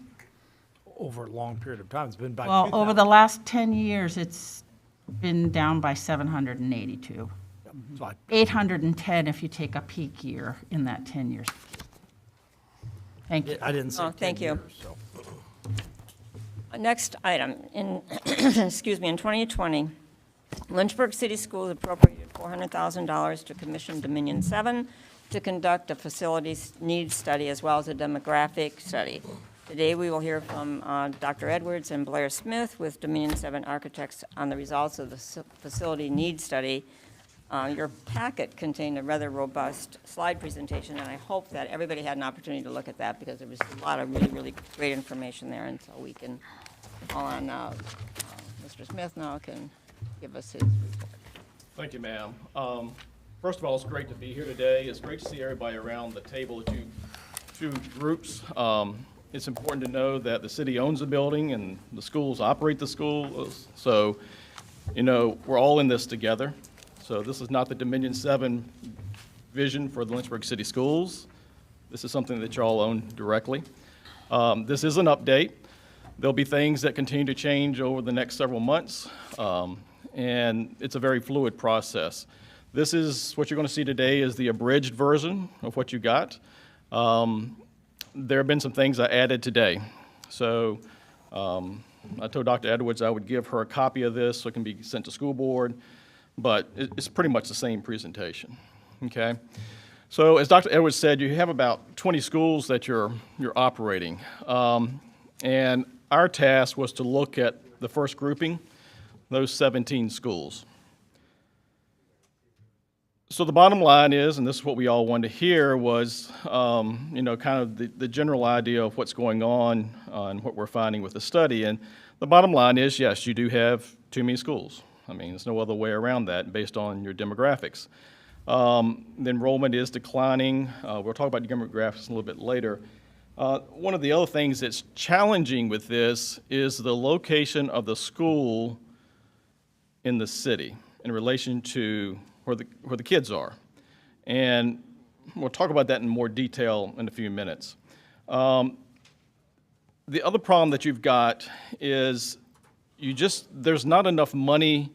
Over a long period of time, it's been by Well, 2,000. over the last 10 years, it's been down by 782. It's like 810 if you take a peak year in that 10 years. Thank you. I didn't say Oh, 10 thank you. years, so. Next item, excuse me, in 2020, Lynchburg City Schools appropriated $400,000 to commission Dominion 7 to conduct a facilities needs study as well as a demographic study. Today, we will hear from Dr. Edwards and Blair Smith with Dominion 7 architects on the results of the facility needs study. Your packet contained a rather robust slide presentation, and I hope that everybody had an opportunity to look at that because there was a lot of really, really great information there, and so we can call on Mr. Smith now can give us his report. Thank you, ma'am. First of all, it's great to be here today. It's great to see everybody around the table, the two groups. It's important to know that the city owns the building and the schools operate the schools. So, you know, we're all in this together. So this is not the Dominion 7 vision for the Lynchburg City Schools. This is something that you all own directly. This is an update. There'll be things that continue to change over the next several months, and it's a very fluid process. This is, what you're going to see today is the abridged version of what you got. There have been some things I added today. So I told Dr. Edwards I would give her a copy of this so it can be sent to school board, but it's pretty much the same presentation, okay? So as Dr. Edwards said, you have about 20 schools that you're operating. And our task was to look at the first grouping, those 17 schools. So the bottom line is, and this is what we all wanted to hear, was you know, kind of the general idea of what's going on and what we're finding with the study. And the bottom line is, yes, you do have too many schools. I mean, there's no other way around that based on your demographics. The enrollment is declining. We'll talk about demographics a little bit later. One of the other things that's challenging with this is the location of the school in the city in relation to where the kids are. And we'll talk about that in more detail in a few minutes. The other problem that you've got is there's not enough money,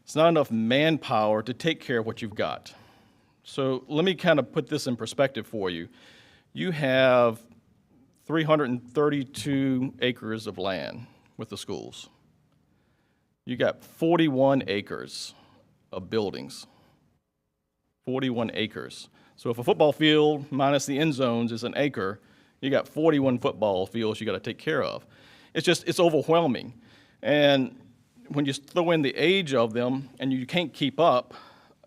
it's not enough manpower to take care of what you've got. So let me kind of put this in perspective for you. You have 332 acres of land with the schools. You got 41 acres of buildings. 41 acres. So if a football field minus the end zones is an acre, you got 41 football fields you got to take care of. It's overwhelming. And when you throw in the age of them and you can't keep up,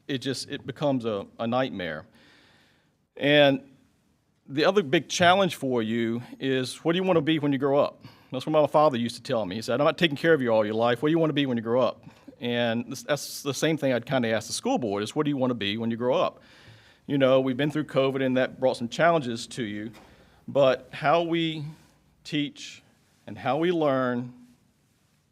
it becomes a nightmare. And the other big challenge for you is, what do you want to be when you grow up? That's what my father used to tell me. He said, I'm not taking care of you all your life. What do you want to be when you grow up? And that's the same thing I'd kind of ask the school board is, what do you want to be when you grow up? You know, we've been through COVID and that brought some challenges to you, but how we teach and how we learn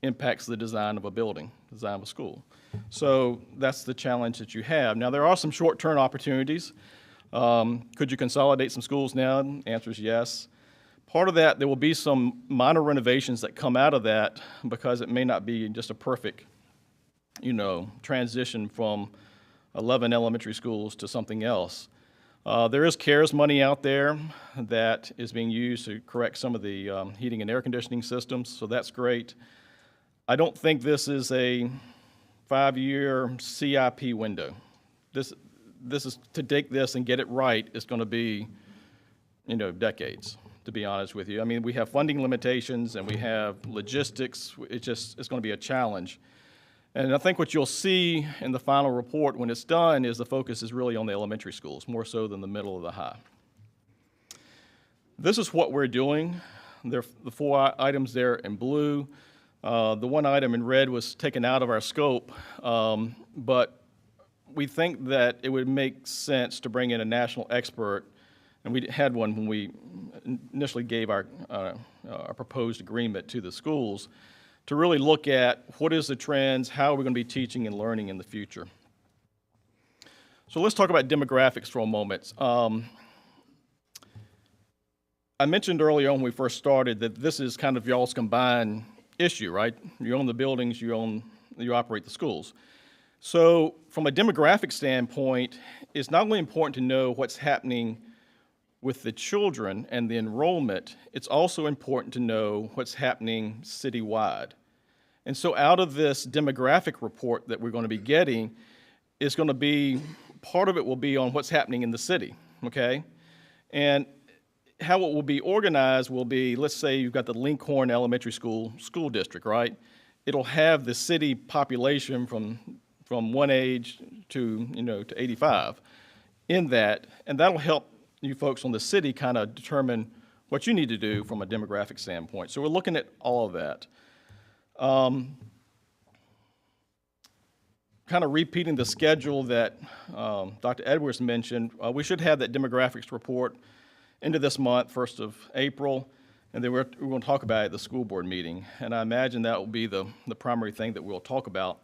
impacts the design of a building, design of a school. So that's the challenge that you have. Now, there are some short-term opportunities. Could you consolidate some schools now? The answer is yes. Part of that, there will be some minor renovations that come out of that because it may not be just a perfect, transition from 11 elementary schools to something else. There is CARES money out there that is being used to correct some of the heating and air conditioning systems, so that's great. I don't think this is a 5-year CIP window. This is, to take this and get it right, is going to be, decades, to be honest with you. I mean, we have funding limitations and we have logistics. It's going to be a challenge. And I think what you'll see in the final report when it's done is the focus is really on the elementary schools, more so than the middle of the high. This is what we're doing. There are the 4 items there in blue. The one item in red was taken out of our scope, but we think that it would make sense to bring in a national expert, and we had one when we initially gave our proposed agreement to the schools, to really look at what is the trends, how are we going to be teaching and learning in the future. So let's talk about demographics for a moment. I mentioned earlier when we first started that this is kind of y'all's combined issue, right? You own the buildings, you operate the schools. So from a demographic standpoint, it's not only important to know what's happening with the children and the enrollment, it's also important to know what's happening citywide. And so out of this demographic report that we're going to be getting, is going to be, part of it will be on what's happening in the city, okay? And how it will be organized will be, let's say you've got the Lincoln Elementary School district, right? It'll have the city population from one age to, to 85 in that, and that'll help you folks on the city kind of determine what you need to do from a demographic standpoint. So we're looking at all of that. Kind of repeating the schedule that Dr. Edwards mentioned, we should have that demographics report into this month, 1st of April, and then we're going to talk about it at the school board meeting. And I imagine that will be the primary thing that we'll talk about.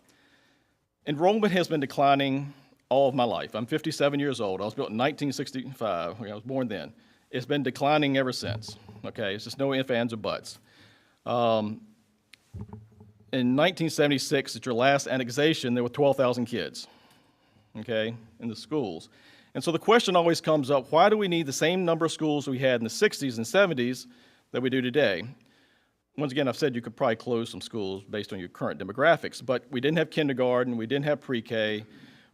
Enrollment has been declining all of my life. I'm 57 years old. I was built in 1965. I was born then. It's been declining ever since. Okay, it's just no ifs, ands, or buts. In 1976, at your last annexation, there were 12,000 kids, okay, in the schools. And so the question always comes up, why do we need the same number of schools we had in the 60s and 70s that we do today? Once again, I've said you could probably close some schools based on your current demographics, but we didn't have kindergarten, we didn't have pre-K,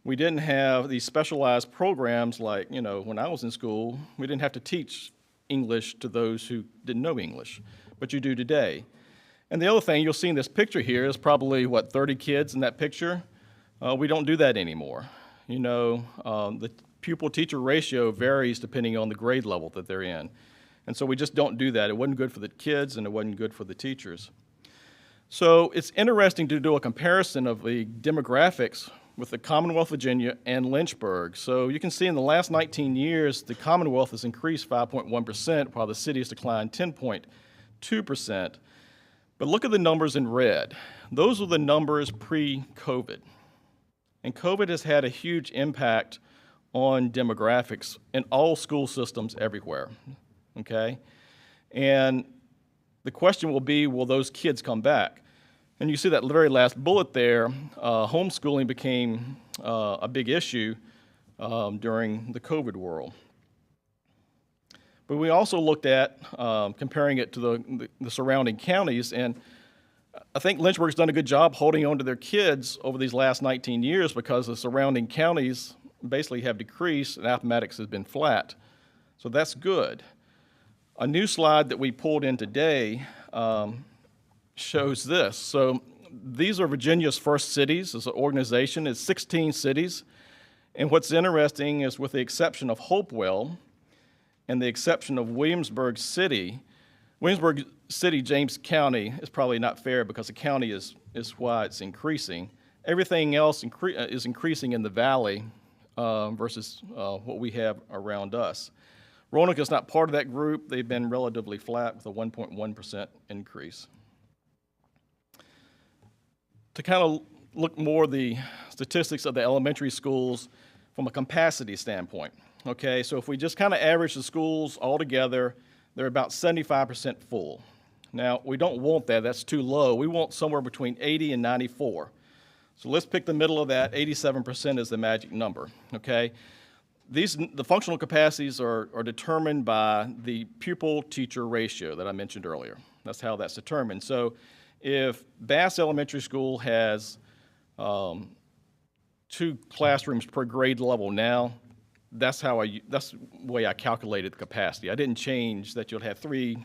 we didn't have these specialized programs like, when I was in school, we didn't have to teach English to those who didn't know English, but you do today. And the other thing you'll see in this picture here is probably, 30 kids in that picture? We don't do that anymore. The pupil-teacher ratio varies depending on the grade level that they're in. And so we just don't do that. It wasn't good for the kids and it wasn't good for the teachers. So it's interesting to do a comparison of the demographics with the Commonwealth of Virginia and Lynchburg. So you can see in the last 19 years, the Commonwealth has increased 5.1%, while the city has declined 10.2%. But look at the numbers in red. Those are the numbers pre-COVID. And COVID has had a huge impact on demographics in all school systems everywhere, okay? And the question will be, will those kids come back? And you see that very last bullet there, homeschooling became a big issue during the COVID world. But we also looked at comparing it to the surrounding counties, and I think Lynchburg's done a good job holding on to their kids over these last 19 years because the surrounding counties basically have decreased and Appomattox has been flat. So that's good. A new slide that we pulled in today shows this. So these are Virginia's first cities as an organization. It's 16 cities. And what's interesting is with the exception of Hopewell and the exception of Williamsburg City, James County is probably not fair because the county is why it's increasing. Everything else is increasing in the valley versus what we have around us. Roanoke is not part of that group. They've been relatively flat with a 1.1% increase. To kind of look more the statistics of the elementary schools from a capacity standpoint, okay? So if we just kind of average the schools all together, they're about 75% full. Now, we don't want that. That's too low. We want somewhere between 80 and 94. So let's pick the middle of that. 87% is the magic number, okay? The functional capacities are determined by the pupil-teacher ratio that I mentioned earlier. That's how that's determined. So if Bass Elementary School has 2 classrooms per grade level now, that's the way I calculated the capacity. I didn't change that you'll have 3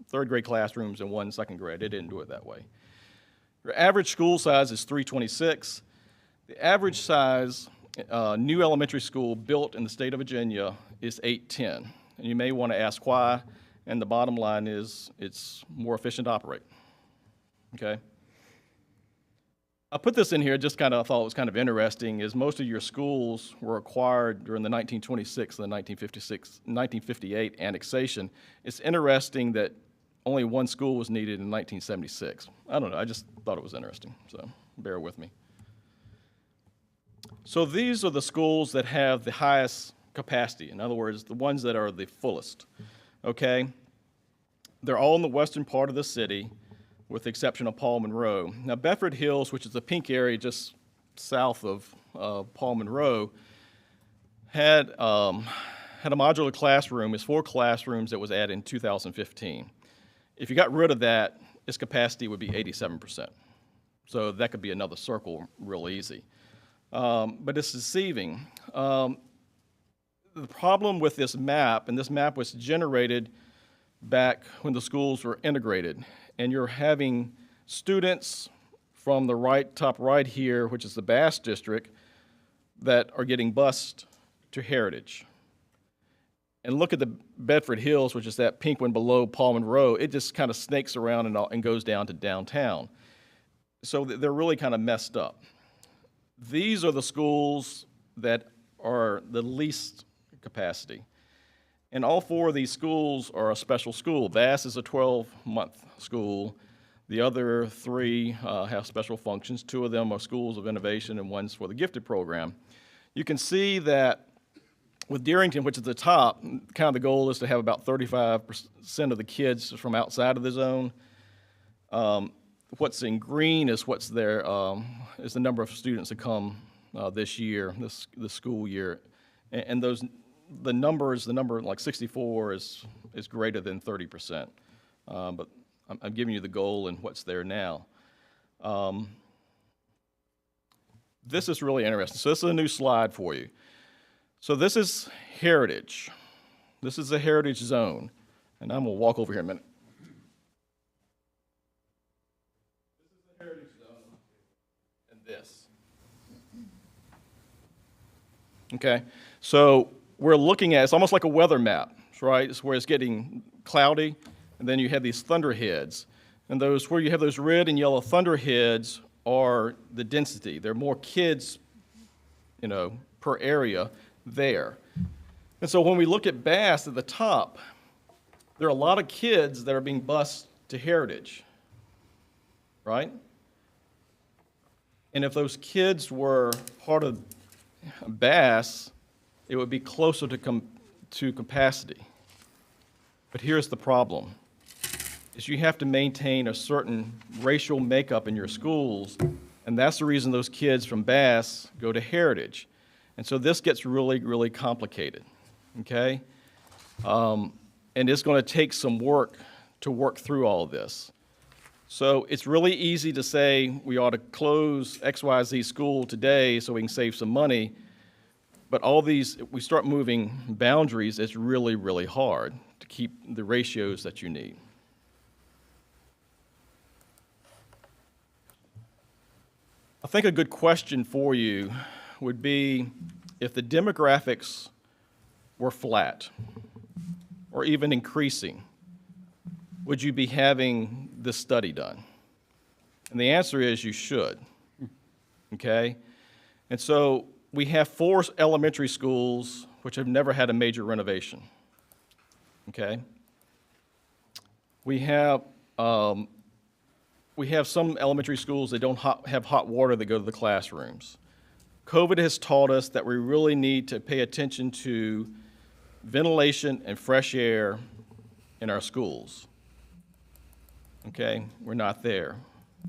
third-grade classrooms and 1 second grade. I didn't do it that way. Your average school size is 326. The average size new elementary school built in the state of Virginia is 810. And you may want to ask why, and the bottom line is it's more efficient to operate, okay? I put this in here, just kind of thought it was kind of interesting, is most of your schools were acquired during the 1926 and the 1958 annexation. It's interesting that only 1 school was needed in 1976. I don't know, I just thought it was interesting, so bear with me. So these are the schools that have the highest capacity. In other words, the ones that are the fullest, okay? They're all in the western part of the city, with the exception of Paul Monroe. Now, Bedford Hills, which is the pink area just south of Paul Monroe, had a modular classroom. It's 4 classrooms that was added in 2015. If you got rid of that, its capacity would be 87%. So that could be another circle real easy. But it's deceiving. The problem with this map, and this map was generated back when the schools were integrated, and you're having students from the top right here, which is the Bass District, that are getting bused to Heritage. And look at the Bedford Hills, which is that pink one below Paul Monroe. It just kind of snakes around and goes down to downtown. So they're really kind of messed up. These are the schools that are the least capacity. And all 4 of these schools are a special school. Bass is a 12-month school. The other 3 have special functions. 2 of them are schools of innovation and 1's for the gifted program. You can see that with Deerington, which is the top, kind of the goal is to have about 35% of the kids from outside of the zone. What's in green is what's there, is the number of students that come this year, this school year. And the number like 64 is greater than 30%. But I'm giving you the goal and what's there now. This is really interesting. So this is a new slide for you. So this is Heritage. This is the Heritage Zone. And I'm going to walk over here a minute. This is the Heritage Zone and this. Okay, so we're looking at, it's almost like a weather map, right? It's where it's getting cloudy, and then you have these thunderheads. And those, where you have those red and yellow thunderheads are the density. There are more kids, per area there. And so when we look at Bass at the top, there are a lot of kids that are being bused to Heritage, right? And if those kids were part of Bass, it would be closer to capacity. But here's the problem, is you have to maintain a certain racial makeup in your schools, and that's the reason those kids from Bass go to Heritage. And so this gets really, really complicated, okay? And it's going to take some work to work through all of this. So it's really easy to say we ought to close XYZ school today so we can save some money, but all these, if we start moving boundaries, it's really, really hard to keep the ratios that you need. I think a good question for you would be if the demographics were flat or even increasing, would you be having this study done? And the answer is you should, okay? And so we have 4 elementary schools which have never had a major renovation, okay? We have some elementary schools that don't have hot water that go to the classrooms. COVID has taught us that we really need to pay attention to ventilation and fresh air in our schools. Okay, we're not there.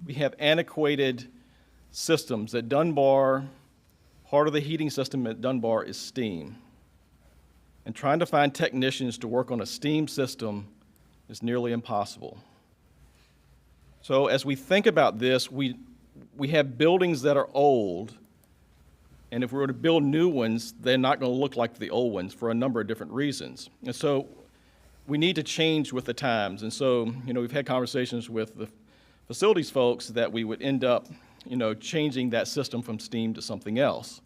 We have antiquated systems at Dunbar. Part of the heating system at Dunbar is steam. And trying to find technicians to work on a steam system is nearly impossible. So as we think about this, we have buildings that are old, and if we were to build new ones, they're not going to look like the old ones for a number of different reasons. And so we need to change with the times. And so, we've had conversations with the facilities folks that we would end up, changing that system from steam to something else.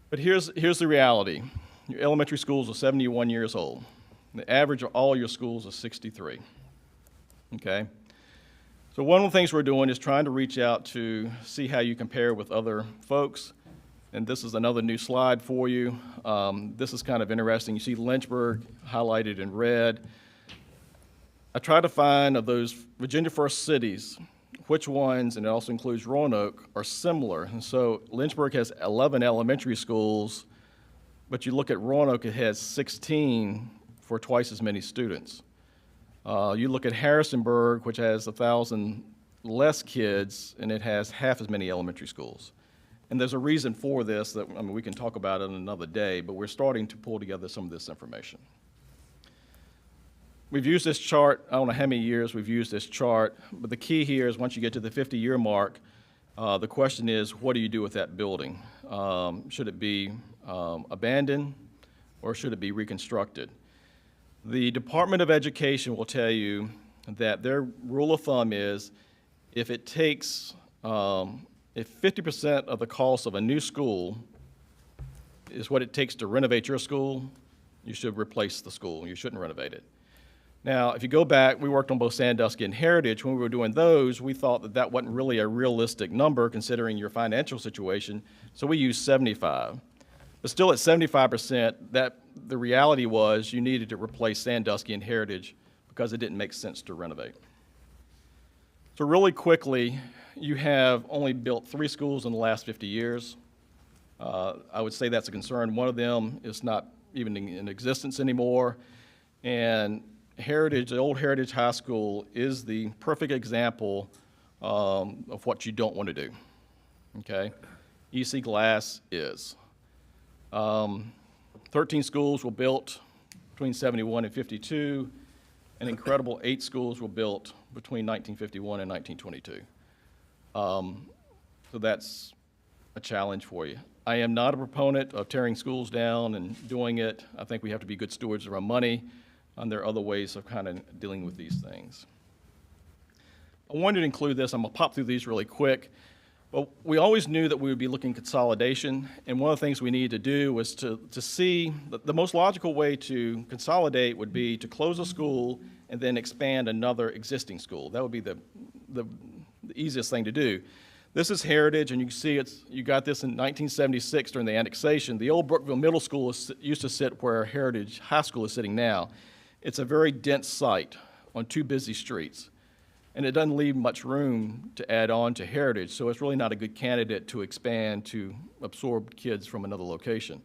But here's the reality. Your elementary schools are 71 years old. The average of all your schools is 63. Okay? So one of the things we're doing is trying to reach out to see how you compare with other folks. And this is another new slide for you. This is kind of interesting. You see Lynchburg highlighted in red. I tried to find of those Virginia First cities, which ones, and it also includes Roanoke, are similar. And so Lynchburg has 11 elementary schools, but you look at Roanoke, it has 16 for twice as many students. You look at Harrisonburg, which has 1,000 less kids, and it has half as many elementary schools. And there's a reason for this that, we can talk about it another day, but we're starting to pull together some of this information. We've used this chart, I don't know how many years we've used this chart, but the key here is once you get to the 50-year mark, the question is, what do you do with that building? Should it be abandoned, or should it be reconstructed? The Department of Education will tell you that their rule of thumb is if it takes, if 50% of the cost of a new school is what it takes to renovate your school, you should replace the school. You shouldn't renovate it. Now, if you go back, we worked on both Sandusky and Heritage. When we were doing those, we thought that that wasn't really a realistic number considering your financial situation, so we used 75. But still at 75%, the reality was you needed to replace Sandusky and Heritage because it didn't make sense to renovate. So really quickly, you have only built 3 schools in the last 50 years. I would say that's a concern. One of them is not even in existence anymore. And Heritage, the old Heritage High School, is the perfect example of what you don't want to do, okay? EC Glass is. 13 schools were built between 71 and 52. An incredible 8 schools were built between 1951 and 1922. So that's a challenge for you. I am not a proponent of tearing schools down and doing it. I think we have to be good stewards of our money, and there are other ways of kind of dealing with these things. I wanted to include this. I'm going to pop through these really quick. Well, we always knew that we would be looking at consolidation, and one of the things we needed to do was to see the most logical way to consolidate would be to close a school and then expand another existing school. That would be the easiest thing to do. This is Heritage, and you can see you got this in 1976 during the annexation. The old Brookville Middle School used to sit where Heritage High School is sitting now. It's a very dense site on 2 busy streets, and it doesn't leave much room to add on to Heritage, so it's really not a good candidate to expand to absorb kids from another location.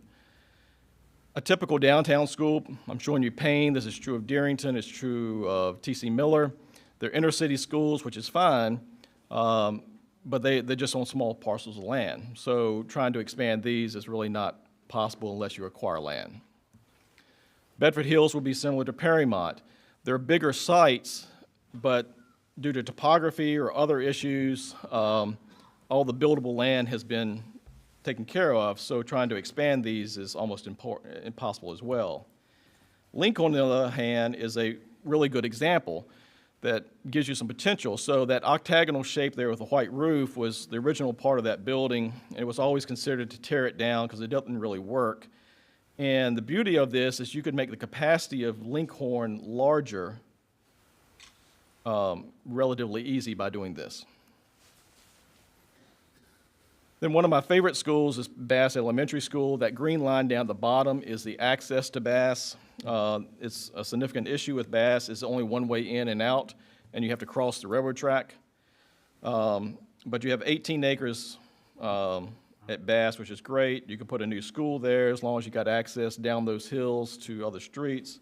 A typical downtown school, I'm showing you Payne, this is true of Darrington, it's true of T.C. Miller. They're inner city schools, which is fine, but they're just on small parcels of land. So trying to expand these is really not possible unless you acquire land. Bedford Hills will be similar to Perrymont. They're bigger sites, but due to topography or other issues, all the buildable land has been taken care of, so trying to expand these is almost impossible as well. Lincoln, on the other hand, is a really good example that gives you some potential. So that octagonal shape there with the white roof was the original part of that building, and it was always considered to tear it down because it doesn't really work. And the beauty of this is you could make the capacity of Lincoln larger relatively easy by doing this. Then one of my favorite schools is Bass Elementary School. That green line down the bottom is the access to Bass. It's a significant issue with Bass. It's only one way in and out, and you have to cross the railroad track. But you have 18 acres at Bass, which is great. You can put a new school there as long as you got access down those hills to other streets,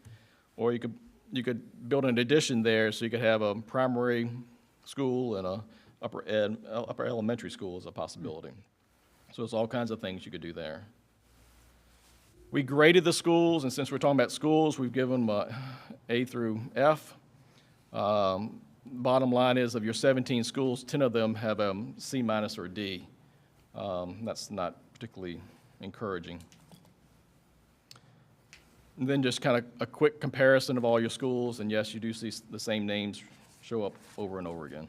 or you could build an addition there so you could have a primary school and a upper elementary school as a possibility. So there's all kinds of things you could do there. We graded the schools, and since we're talking about schools, we've given them A through F. Bottom line is, of your 17 schools, 10 of them have a C minus or D. That's not particularly encouraging. And then just kind of a quick comparison of all your schools, and yes, you do see the same names show up over and over again.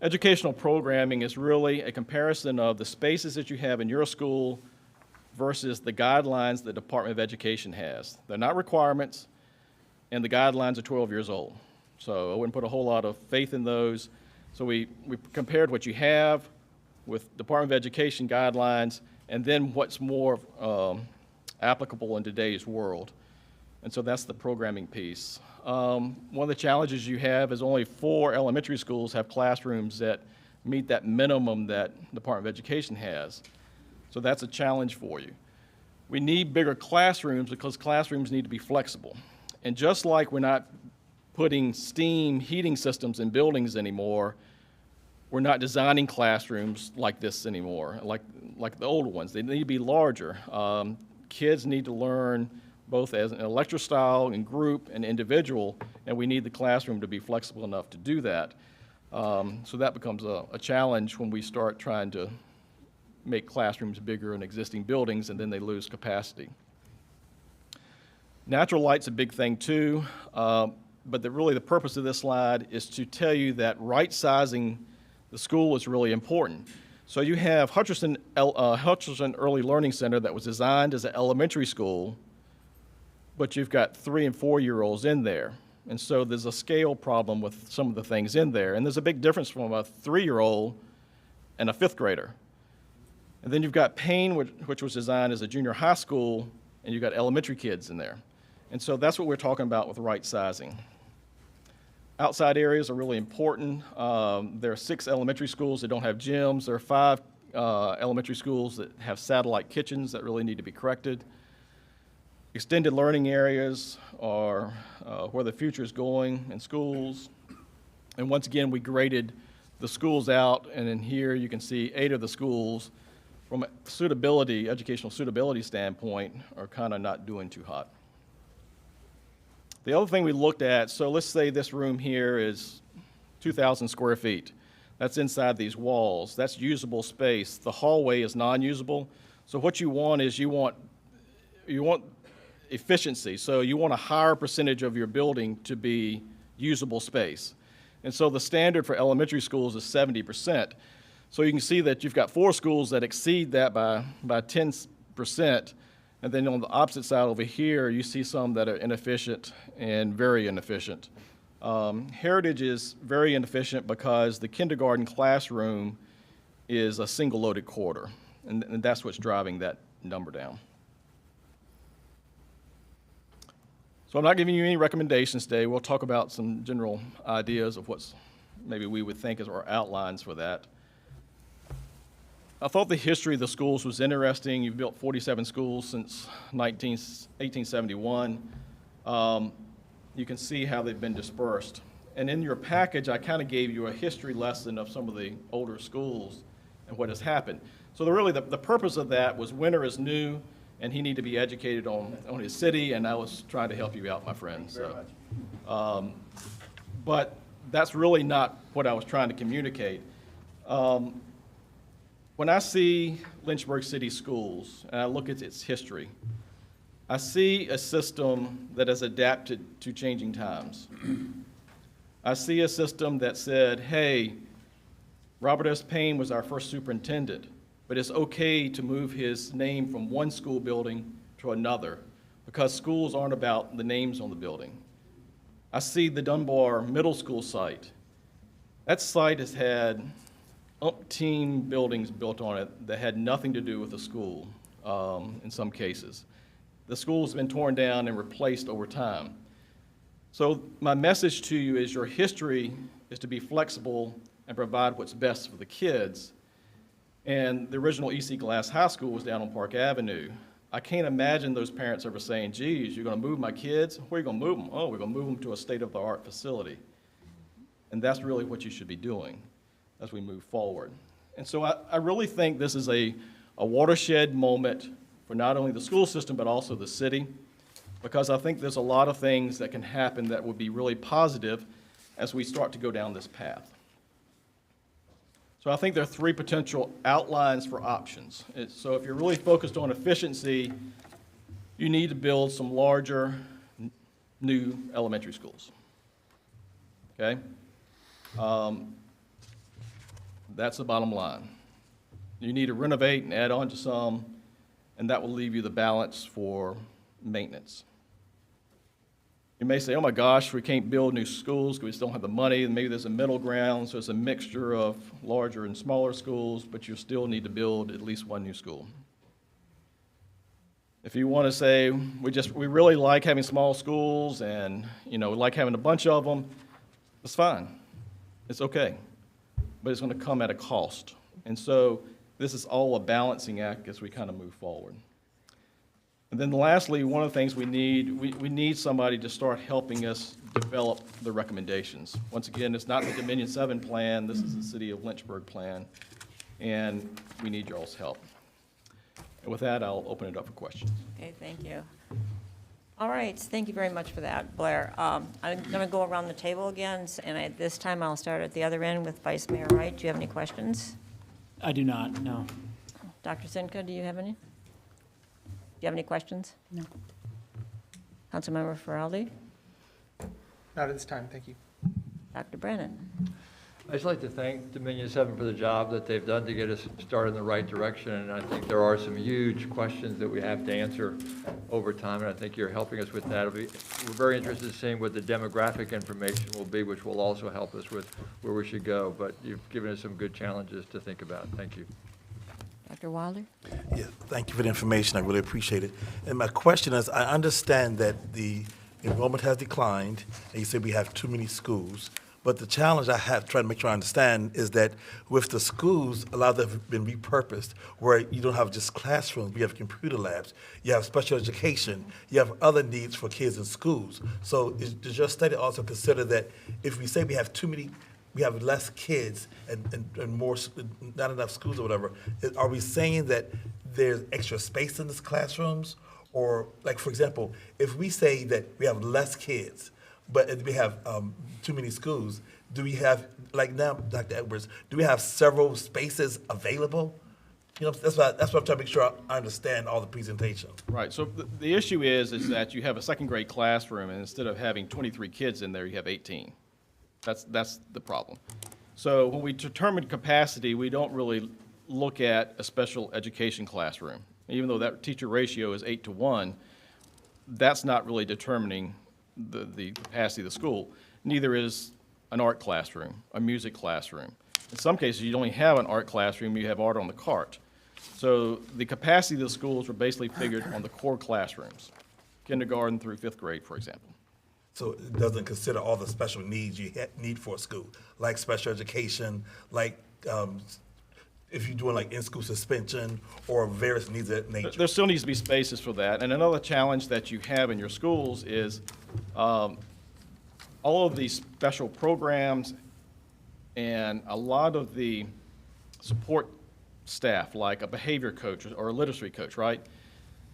Educational programming is really a comparison of the spaces that you have in your school versus the guidelines the Department of Education has. They're not requirements, and the guidelines are 12 years old. So I wouldn't put a whole lot of faith in those. So we compared what you have with Department of Education guidelines and then what's more applicable in today's world. And so that's the programming piece. One of the challenges you have is only 4 elementary schools have classrooms that meet that minimum that Department of Education has. So that's a challenge for you. We need bigger classrooms because classrooms need to be flexible. And just like we're not putting steam heating systems in buildings anymore, we're not designing classrooms like this anymore, like the older ones. They need to be larger. Kids need to learn both as an electrostyle and group and individual, and we need the classroom to be flexible enough to do that. So that becomes a challenge when we start trying to make classrooms bigger in existing buildings, and then they lose capacity. Natural light's a big thing too, but really the purpose of this slide is to tell you that right-sizing the school is really important. So you have Hutcherson Early Learning Center that was designed as an elementary school, but you've got 3- and 4-year-olds in there. And so there's a scale problem with some of the things in there. And there's a big difference from a 3-year-old and a 5th grader. And then you've got Payne, which was designed as a junior high school, and you've got elementary kids in there. And so that's what we're talking about with right sizing. Outside areas are really important. There are 6 elementary schools that don't have gyms. There are 5 elementary schools that have satellite kitchens that really need to be corrected. Extended learning areas are where the future is going in schools. And once again, we graded the schools out, and in here you can see 8 of the schools from a suitability, educational suitability standpoint, are kind of not doing too hot. The other thing we looked at, so let's say this room here is 2,000 square feet. That's inside these walls. That's usable space. The hallway is non-usable. So what you want is you want efficiency. So you want a higher percentage of your building to be usable space. And so the standard for elementary schools is 70%. So you can see that you've got 4 schools that exceed that by 10%. And then on the opposite side over here, you see some that are inefficient and very inefficient. Heritage is very inefficient because the kindergarten classroom is a single loaded quarter, and that's what's driving that number down. So I'm not giving you any recommendations today. We'll talk about some general ideas of what's maybe we would think as our outlines for that. I thought the history of the schools was interesting. You've built 47 schools since 1871. You can see how they've been dispersed. And in your package, I kind of gave you a history lesson of some of the older schools and what has happened. So really the purpose of that was Winter is new, and he needed to be educated on his city, and I was trying to help you out, my friend. So, but that's really not what I was trying to communicate. When I see Lynchburg City Schools, and I look at its history, I see a system that has adapted to changing times. I see a system that said, hey, Robert S. Payne was our first superintendent, but it's okay to move his name from one school building to another because schools aren't about the names on the building. I see the Dunbar Middle School site. That site has had umpteen buildings built on it that had nothing to do with the school in some cases. The school's been torn down and replaced over time. So my message to you is your history is to be flexible and provide what's best for the kids. And the original E.C. Glass High School was down on Park Avenue. I can't imagine those parents ever saying, geez, you're gonna move my kids? Where are you gonna move them? Oh, we're gonna move them to a state-of-the-art facility. And that's really what you should be doing as we move forward. And so I really think this is a watershed moment for not only the school system, but also the city, because I think there's a lot of things that can happen that would be really positive as we start to go down this path. So I think there are 3 potential outlines for options. So if you're really focused on efficiency, you need to build some larger, new elementary schools, okay? That's the bottom line. You need to renovate and add on to some, and that will leave you the balance for maintenance. You may say, oh my gosh, we can't build new schools because we just don't have the money, and maybe there's a middle ground, so it's a mixture of larger and smaller schools, but you still need to build at least one new school. If you want to say, we really like having small schools and, we like having a bunch of them, it's fine. It's okay. But it's going to come at a cost. And so this is all a balancing act as we kind of move forward. And then lastly, one of the things we need somebody to start helping us develop the recommendations. Once again, it's not the Dominion 7 plan, this is the City of Lynchburg plan, and we need y'all's help. And with that, I'll open it up for questions. Okay, thank you. All right, thank you very much for that, Blair. I'm going to go around the table again, and this time I'll start at the other end with Vice Mayor Wright. Do you have any questions? I do not, no. Dr. Sinka, do you have any? Do you have any questions? No. Councilmember Feraldi? Not at this time, thank you. Dr. Brennan? I'd just like to thank Dominion 7 for the job that they've done to get us started in the right direction, and I think there are some huge questions that we have to answer over time, and I think you're helping us with that. We're very interested in seeing what the demographic information will be, which will also help us with where we should go, but you've given us some good challenges to think about. Thank you. Dr. Wilder? Yeah, thank you for the information. I really appreciate it. And my question is, I understand that the enrollment has declined, and you said we have too many schools. But the challenge I have trying to make sure I understand is that with the schools, a lot of them have been repurposed, where you don't have just classrooms, you have computer labs, you have special education, you have other needs for kids in schools. So does your study also consider that if we say we have too many, we have less kids and more, not enough schools or whatever, are we saying that there's extra space in these classrooms? Or like, for example, if we say that we have less kids, but we have too many schools, do we have, like now, Dr. Edwards, do we have several spaces available? That's what I'm trying to make sure I understand all the presentation. Right, so the issue is that you have a second grade classroom, and instead of having 23 kids in there, you have 18. That's the problem. So when we determine capacity, we don't really look at a special education classroom. Even though that teacher ratio is 8 to 1, that's not really determining the capacity of the school. Neither is an art classroom, a music classroom. In some cases, you only have an art classroom, you have art on the cart. So the capacity of the schools were basically figured on the core classrooms, kindergarten through 5th grade, for example. So it doesn't consider all the special needs you need for a school, like special education, like if you're doing like in-school suspension or various needs of that nature. There still needs to be spaces for that. And another challenge that you have in your schools is all of these special programs and a lot of the support staff, like a behavior coach or a literacy coach, right?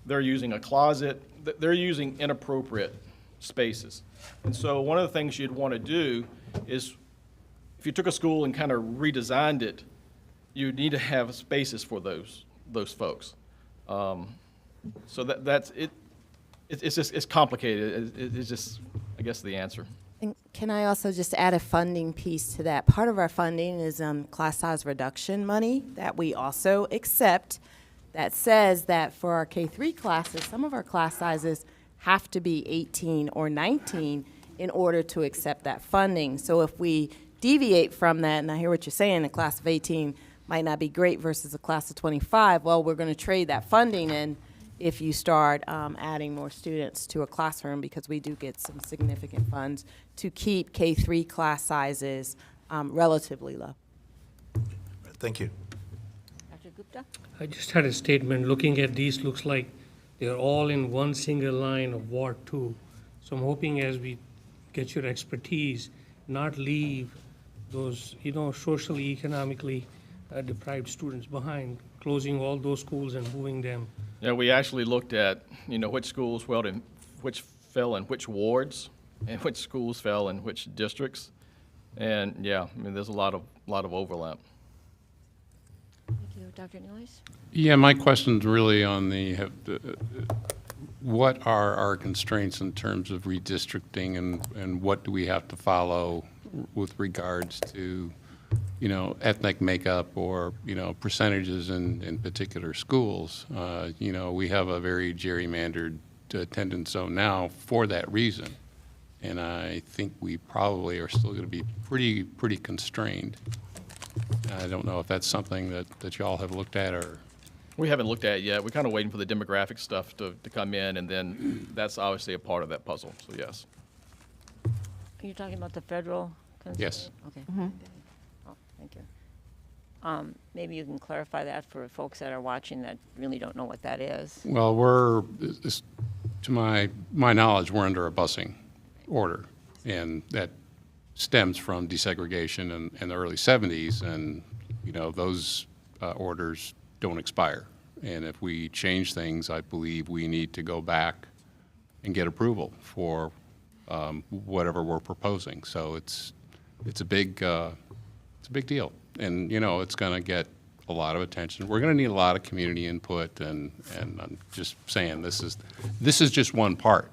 They're using a closet, they're using inappropriate spaces. And so one of the things you'd want to do is, if you took a school and kind of redesigned it, you need to have spaces for those folks. So that's it. It's complicated. It's just, I guess, the answer. And can I also just add a funding piece to that? Part of our funding is class size reduction money that we also accept, that says that for our K-3 classes, some of our class sizes have to be 18 or 19 in order to accept that funding. So if we deviate from that, and I hear what you're saying, a class of 18 might not be great versus a class of 25, well, we're going to trade that funding in if you start adding more students to a classroom, because we do get some significant funds to keep K-3 class sizes relatively low. Thank you. Dr. Gupta? I just had a statement. Looking at these, looks like they're all in one single line of Ward 2. So I'm hoping as we get your expertise, not leave those, socially, economically deprived students behind, closing all those schools and moving them. Yeah, we actually looked at, which schools fell in which wards and which schools fell in which districts. And yeah, I mean, there's a lot of overlap. Thank you. Dr. Nealis? Yeah, my question's really on what are our constraints in terms of redistricting, and what do we have to follow with regards to, ethnic makeup or, percentages in particular schools? We have a very gerrymandered attendance zone now for that reason. And I think we probably are still going to be pretty constrained. I don't know if that's something that y'all have looked at, or. We haven't looked at it yet. We're kind of waiting for the demographic stuff to come in, and then that's obviously a part of that puzzle, so yes. Are you talking about the federal constraint? Yes. Okay. Oh, thank you. Maybe you can clarify that for folks that are watching that really don't know what that is. Well, to my knowledge, we're under a busing order, and that stems from desegregation in the early 70s, and those orders don't expire. And if we change things, I believe we need to go back and get approval for whatever we're proposing. So it's a big deal, and it's going to get a lot of attention. We're going to need a lot of community input, and I'm just saying this is just one part.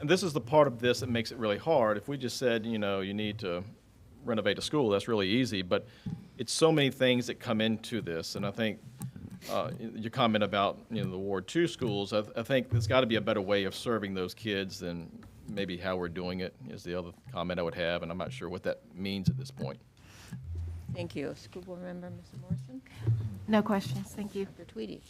And this is the part of this that makes it really hard. If we just said, you need to renovate a school, that's really easy, but it's so many things that come into this. And I think your comment about, the Ward 2 schools, I think there's got to be a better way of serving those kids than maybe how we're doing it, is the other comment I would have, and I'm not sure what that means at this point. Thank you. School Board Member, Mr. Morrison? No questions, thank you. Dr. Tweedy?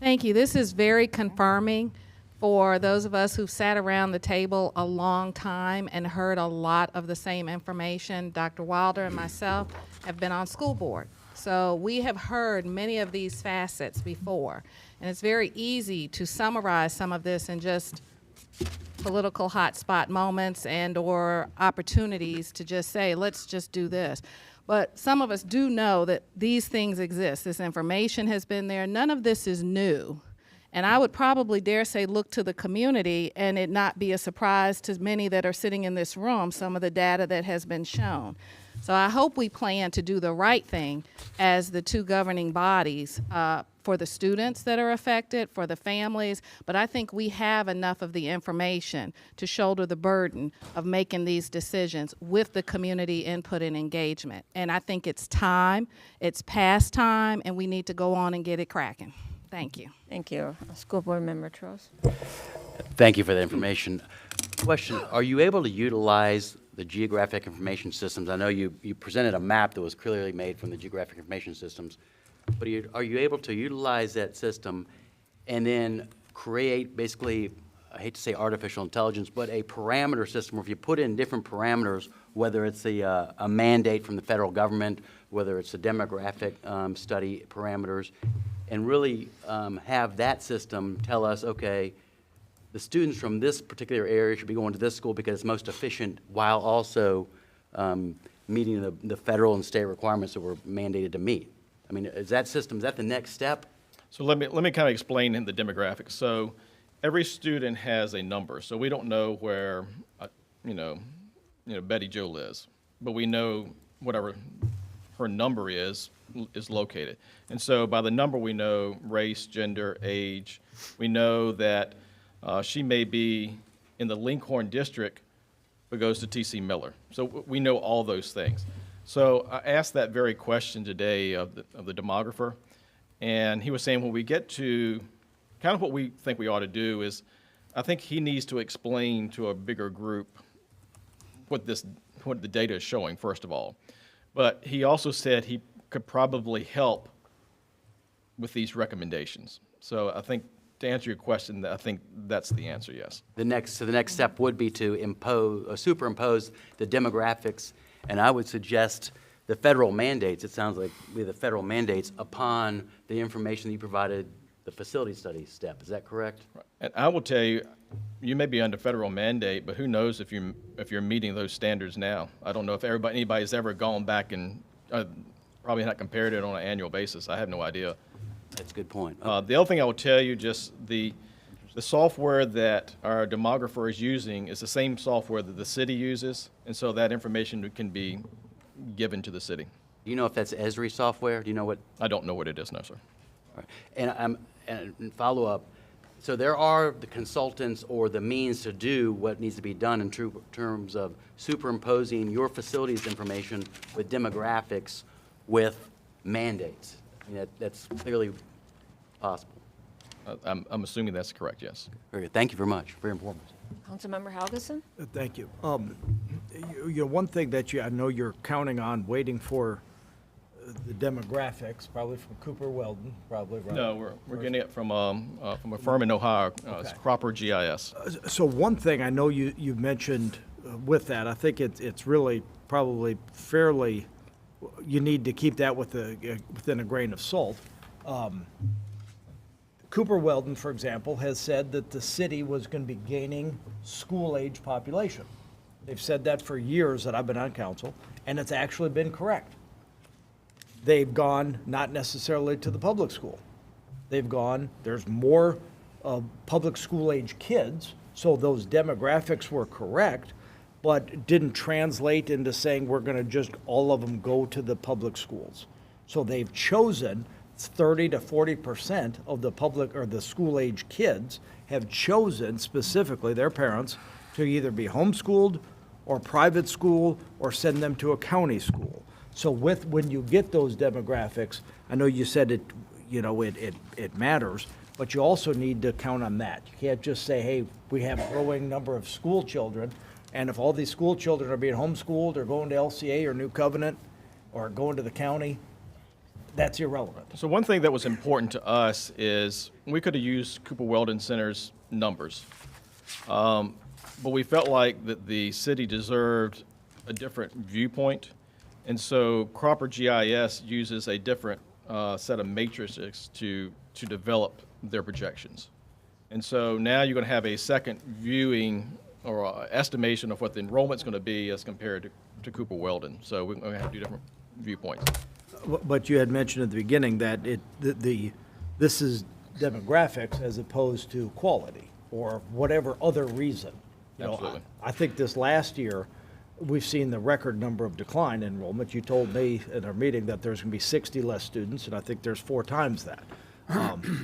Thank you. This is very confirming for those of us who've sat around the table a long time and heard a lot of the same information. Dr. Wilder and myself have been on school board, so we have heard many of these facets before. And it's very easy to summarize some of this in just political hotspot moments and or opportunities to just say, let's just do this. But some of us do know that these things exist. This information has been there. None of this is new. And I would probably dare say look to the community and it not be a surprise to many that are sitting in this room, some of the data that has been shown. So I hope we plan to do the right thing as the two governing bodies for the students that are affected, for the families, but I think we have enough of the information to shoulder the burden of making these decisions with the community input and engagement. And I think it's time, it's past time, and we need to go on and get it cracking. Thank you. Thank you. School Board Member Trost. Thank you for the information. Question, are you able to utilize the geographic information systems? I know you presented a map that was clearly made from the geographic information systems, but are you able to utilize that system and then create basically, I hate to say artificial intelligence, but a parameter system where if you put in different parameters, whether it's a mandate from the federal government, whether it's a demographic study parameters, and really have that system tell us, okay, the students from this particular area should be going to this school because it's most efficient while also meeting the federal and state requirements that we're mandated to meet. I mean, is that the next step? So let me kind of explain in the demographics. So every student has a number. So we don't know where, Betty Jo lives, but we know whatever her number is located. And so by the number we know race, gender, age. We know that she may be in the Lincoln district but goes to T.C. Miller. So we know all those things. So I asked that very question today of the demographer, and he was saying when we get to kind of what we think we ought to do is I think he needs to explain to a bigger group what the data is showing, first of all. But he also said he could probably help with these recommendations. So I think to answer your question, I think that's the answer, yes. The next step would be to superimpose the demographics, and I would suggest the federal mandates. It sounds like the federal mandates upon the information that you provided the facility study step. Is that correct? Right. And I will tell you, you may be under federal mandate, but who knows if you're meeting those standards now. I don't know if anybody's ever gone back and probably not compared it on an annual basis. I have no idea. That's a good point. The other thing I will tell you, just the software that our demographer is using is the same software that the city uses, and so that information can be given to the city. Do you know if that's Esri software? Do you know what? I don't know what it is, no, sir. All right. And follow up, so there are the consultants or the means to do what needs to be done in terms of superimposing your facilities information with demographics with mandates. I mean, that's clearly possible. I'm assuming that's correct, yes. Very good. Thank you very much. Very important. Councilmember Helgeson? Thank you. One thing that I know you're counting on waiting for the demographics, probably from Cooper Weldon, probably, right? No, we're getting it from a firm in Ohio. It's Cropper GIS. So one thing I know you mentioned with that, I think it's really probably fairly, you need to keep that within a grain of salt. Cooper Weldon, for example, has said that the city was going to be gaining school-age population. They've said that for years that I've been on council, and it's actually been correct. They've gone not necessarily to the public school. They've gone, there's more public school-age kids, so those demographics were correct, but didn't translate into saying we're going to just all of them go to the public schools. So they've chosen 30 to 40% of the public or the school-age kids have chosen specifically their parents to either be homeschooled or private school or send them to a county school. So when you get those demographics, I know you said it matters, but you also need to count on that. You can't just say, hey, we have a growing number of school children, and if all these school children are being homeschooled or going to LCA or New Covenant or going to the county, that's irrelevant. So one thing that was important to us is we could have used Cooper Weldon Center's numbers, but we felt like that the city deserved a different viewpoint. And so Cropper GIS uses a different set of matrices to develop their projections. And so now you're going to have a second viewing or estimation of what the enrollment's going to be as compared to Cooper Weldon. So we're going to have two different viewpoints. But you had mentioned at the beginning that this is demographics as opposed to quality or whatever other reason. Absolutely. I think this last year, we've seen the record number of decline in enrollment. You told me in our meeting that there's going to be 60 less students, and I think there's 4 times that.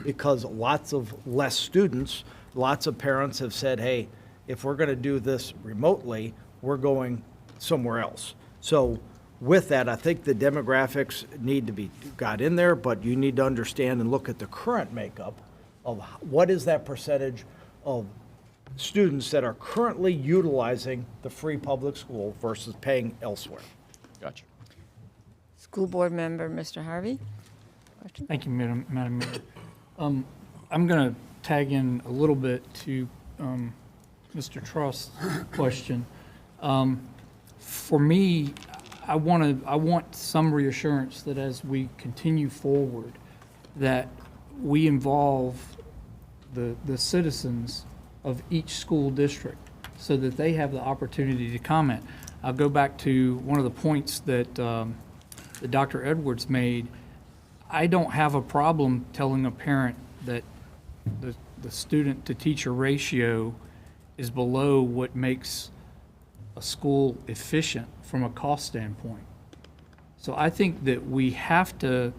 because lots of less students, lots of parents have said, hey, if we're going to do this remotely, we're going somewhere else. So with that, I think the demographics need to be got in there, but you need to understand and look at the current makeup of what is that percentage of students that are currently utilizing the free public school versus paying elsewhere. Gotcha. School Board Member, Mr. Harvey? Question? Thank you, Madam Mayor. I'm going to tag in a little bit to Mr. Trust's question. For me, I want some reassurance that as we continue forward, that we involve the citizens of each school district so that they have the opportunity to comment. I'll go back to one of the points that Dr. Edwards made. I don't have a problem telling a parent that the student-to-teacher ratio is below what makes a school efficient from a cost standpoint. So I think that we have to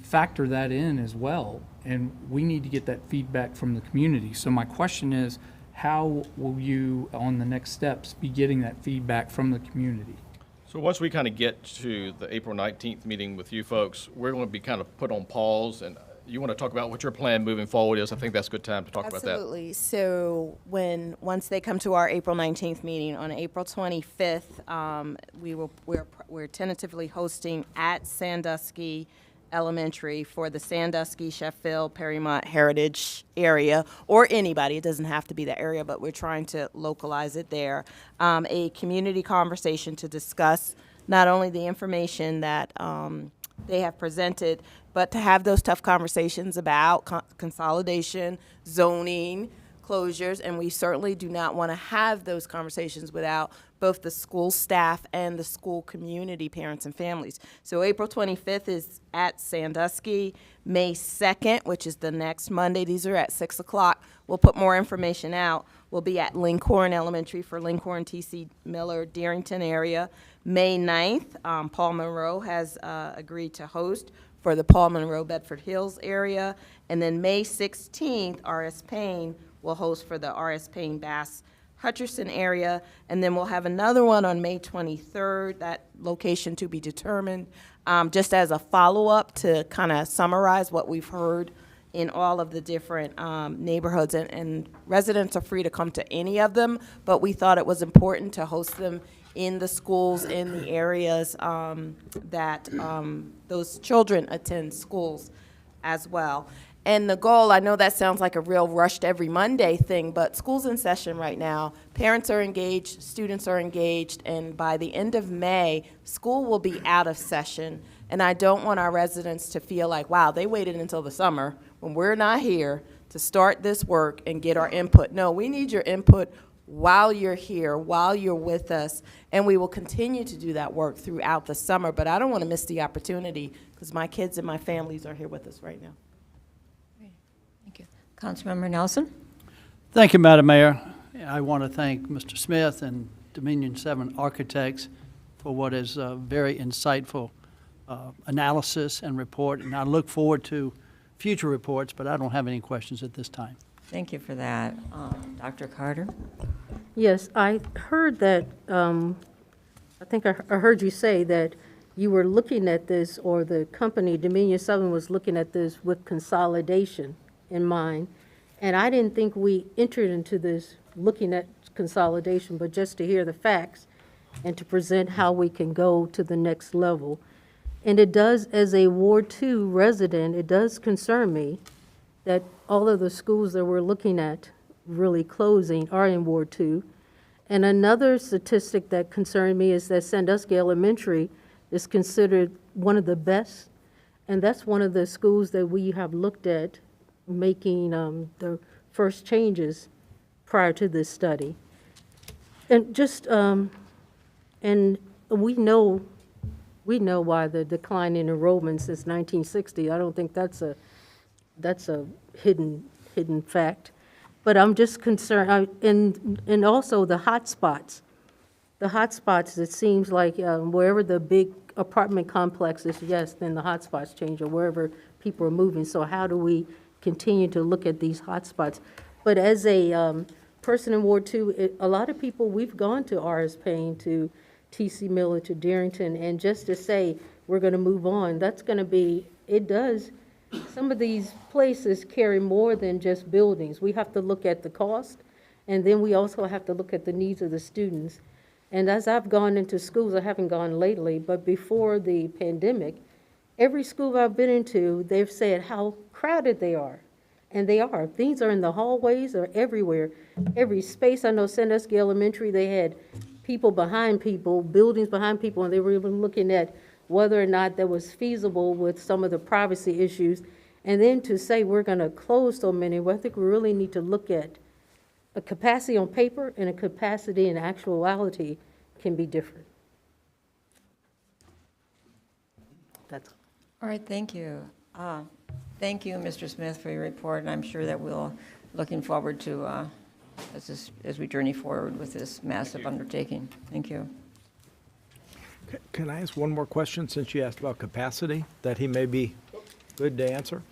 factor that in as well, and we need to get that feedback from the community. So my question is, how will you, on the next steps, be getting that feedback from the community? So once we kind of get to the April 19th meeting with you folks, we're going to be kind of put on pause, and you want to talk about what your plan moving forward is. I think that's a good time to talk about that. Absolutely. So once they come to our April 19th meeting, on April 25th, we're tentatively hosting at Sandusky Elementary for the Sandusky, Sheffield, Perrymont Heritage area, or anybody. It doesn't have to be the area, but we're trying to localize it there. A community conversation to discuss not only the information that they have presented, but to have those tough conversations about consolidation, zoning, closures, and we certainly do not want to have those conversations without both the school staff and the school community, parents and families. So April 25th is at Sandusky. May 2nd, which is the next Monday, these are at 6 o'clock. We'll put more information out. We'll be at Lincoln Elementary for Lincoln, T.C. Miller, Darrington area. May 9th, Paul Monroe has agreed to host for the Paul Monroe Bedford Hills area. And then May 16th, R.S. Payne will host for the R.S. Payne Bass Hutcherson area. And then we'll have another one on May 23rd, that location to be determined, just as a follow-up to kind of summarize what we've heard in all of the different neighborhoods. And residents are free to come to any of them, but we thought it was important to host them in the schools, in the areas that those children attend schools as well. And the goal, I know that sounds like a real rushed every Monday thing, but school's in session right now. Parents are engaged, students are engaged, and by the end of May, school will be out of session. And I don't want our residents to feel like, wow, they waited until the summer when we're not here to start this work and get our input. No, we need your input while you're here, while you're with us, and we will continue to do that work throughout the summer. But I don't want to miss the opportunity because my kids and my families are here with us right now. Councilmember Nelson? Thank you, Madam Mayor. I want to thank Mr. Smith and Dominion 7 Architects for what is a very insightful analysis and report, and I look forward to future reports, but I don't have any questions at this time. Thank you for that. Dr. Carter? Yes, I heard that, I think I heard you say that you were looking at this, or the company, Dominion 7, was looking at this with consolidation in mind. And I didn't think we entered into this looking at consolidation, but just to hear the facts and to present how we can go to the next level. And it does, as a Ward 2 resident, it does concern me that all of the schools that we're looking at really closing are in Ward 2. And another statistic that concerned me is that Sandusky Elementary is considered one of the best, and that's one of the schools that we have looked at making the first changes prior to this study. And just, and we know why the decline in enrollment since 1960. I don't think that's a hidden fact. But I'm just concerned, and also the hot spots. The hot spots, it seems like wherever the big apartment complex is, yes, then the hot spots change, or wherever people are moving. So how do we continue to look at these hotspots? But as a person in Ward 2, a lot of people, we've gone to R.S. Payne, to T.C. Miller, to Darrington, and just to say, we're going to move on, that's going to be, it does, some of these places carry more than just buildings. We have to look at the cost, and then we also have to look at the needs of the students. And as I've gone into schools, I haven't gone lately, but before the pandemic, every school I've been into, they've said how crowded they are. And they are. Things are in the hallways or everywhere. Every space. I know Sandusky Elementary, they had people behind people, buildings behind people, and they were even looking at whether or not that was feasible with some of the privacy issues. And then to say we're going to close so many, well, I think we really need to look at a capacity on paper and a capacity in actuality can be different. That's All right, thank you. Thank you, Mr. Smith, for your report, and I'm sure that we'll, looking forward to, as we journey forward with this massive undertaking. Thank you. Can I ask one more question, since you asked about capacity, that he may be good to answer?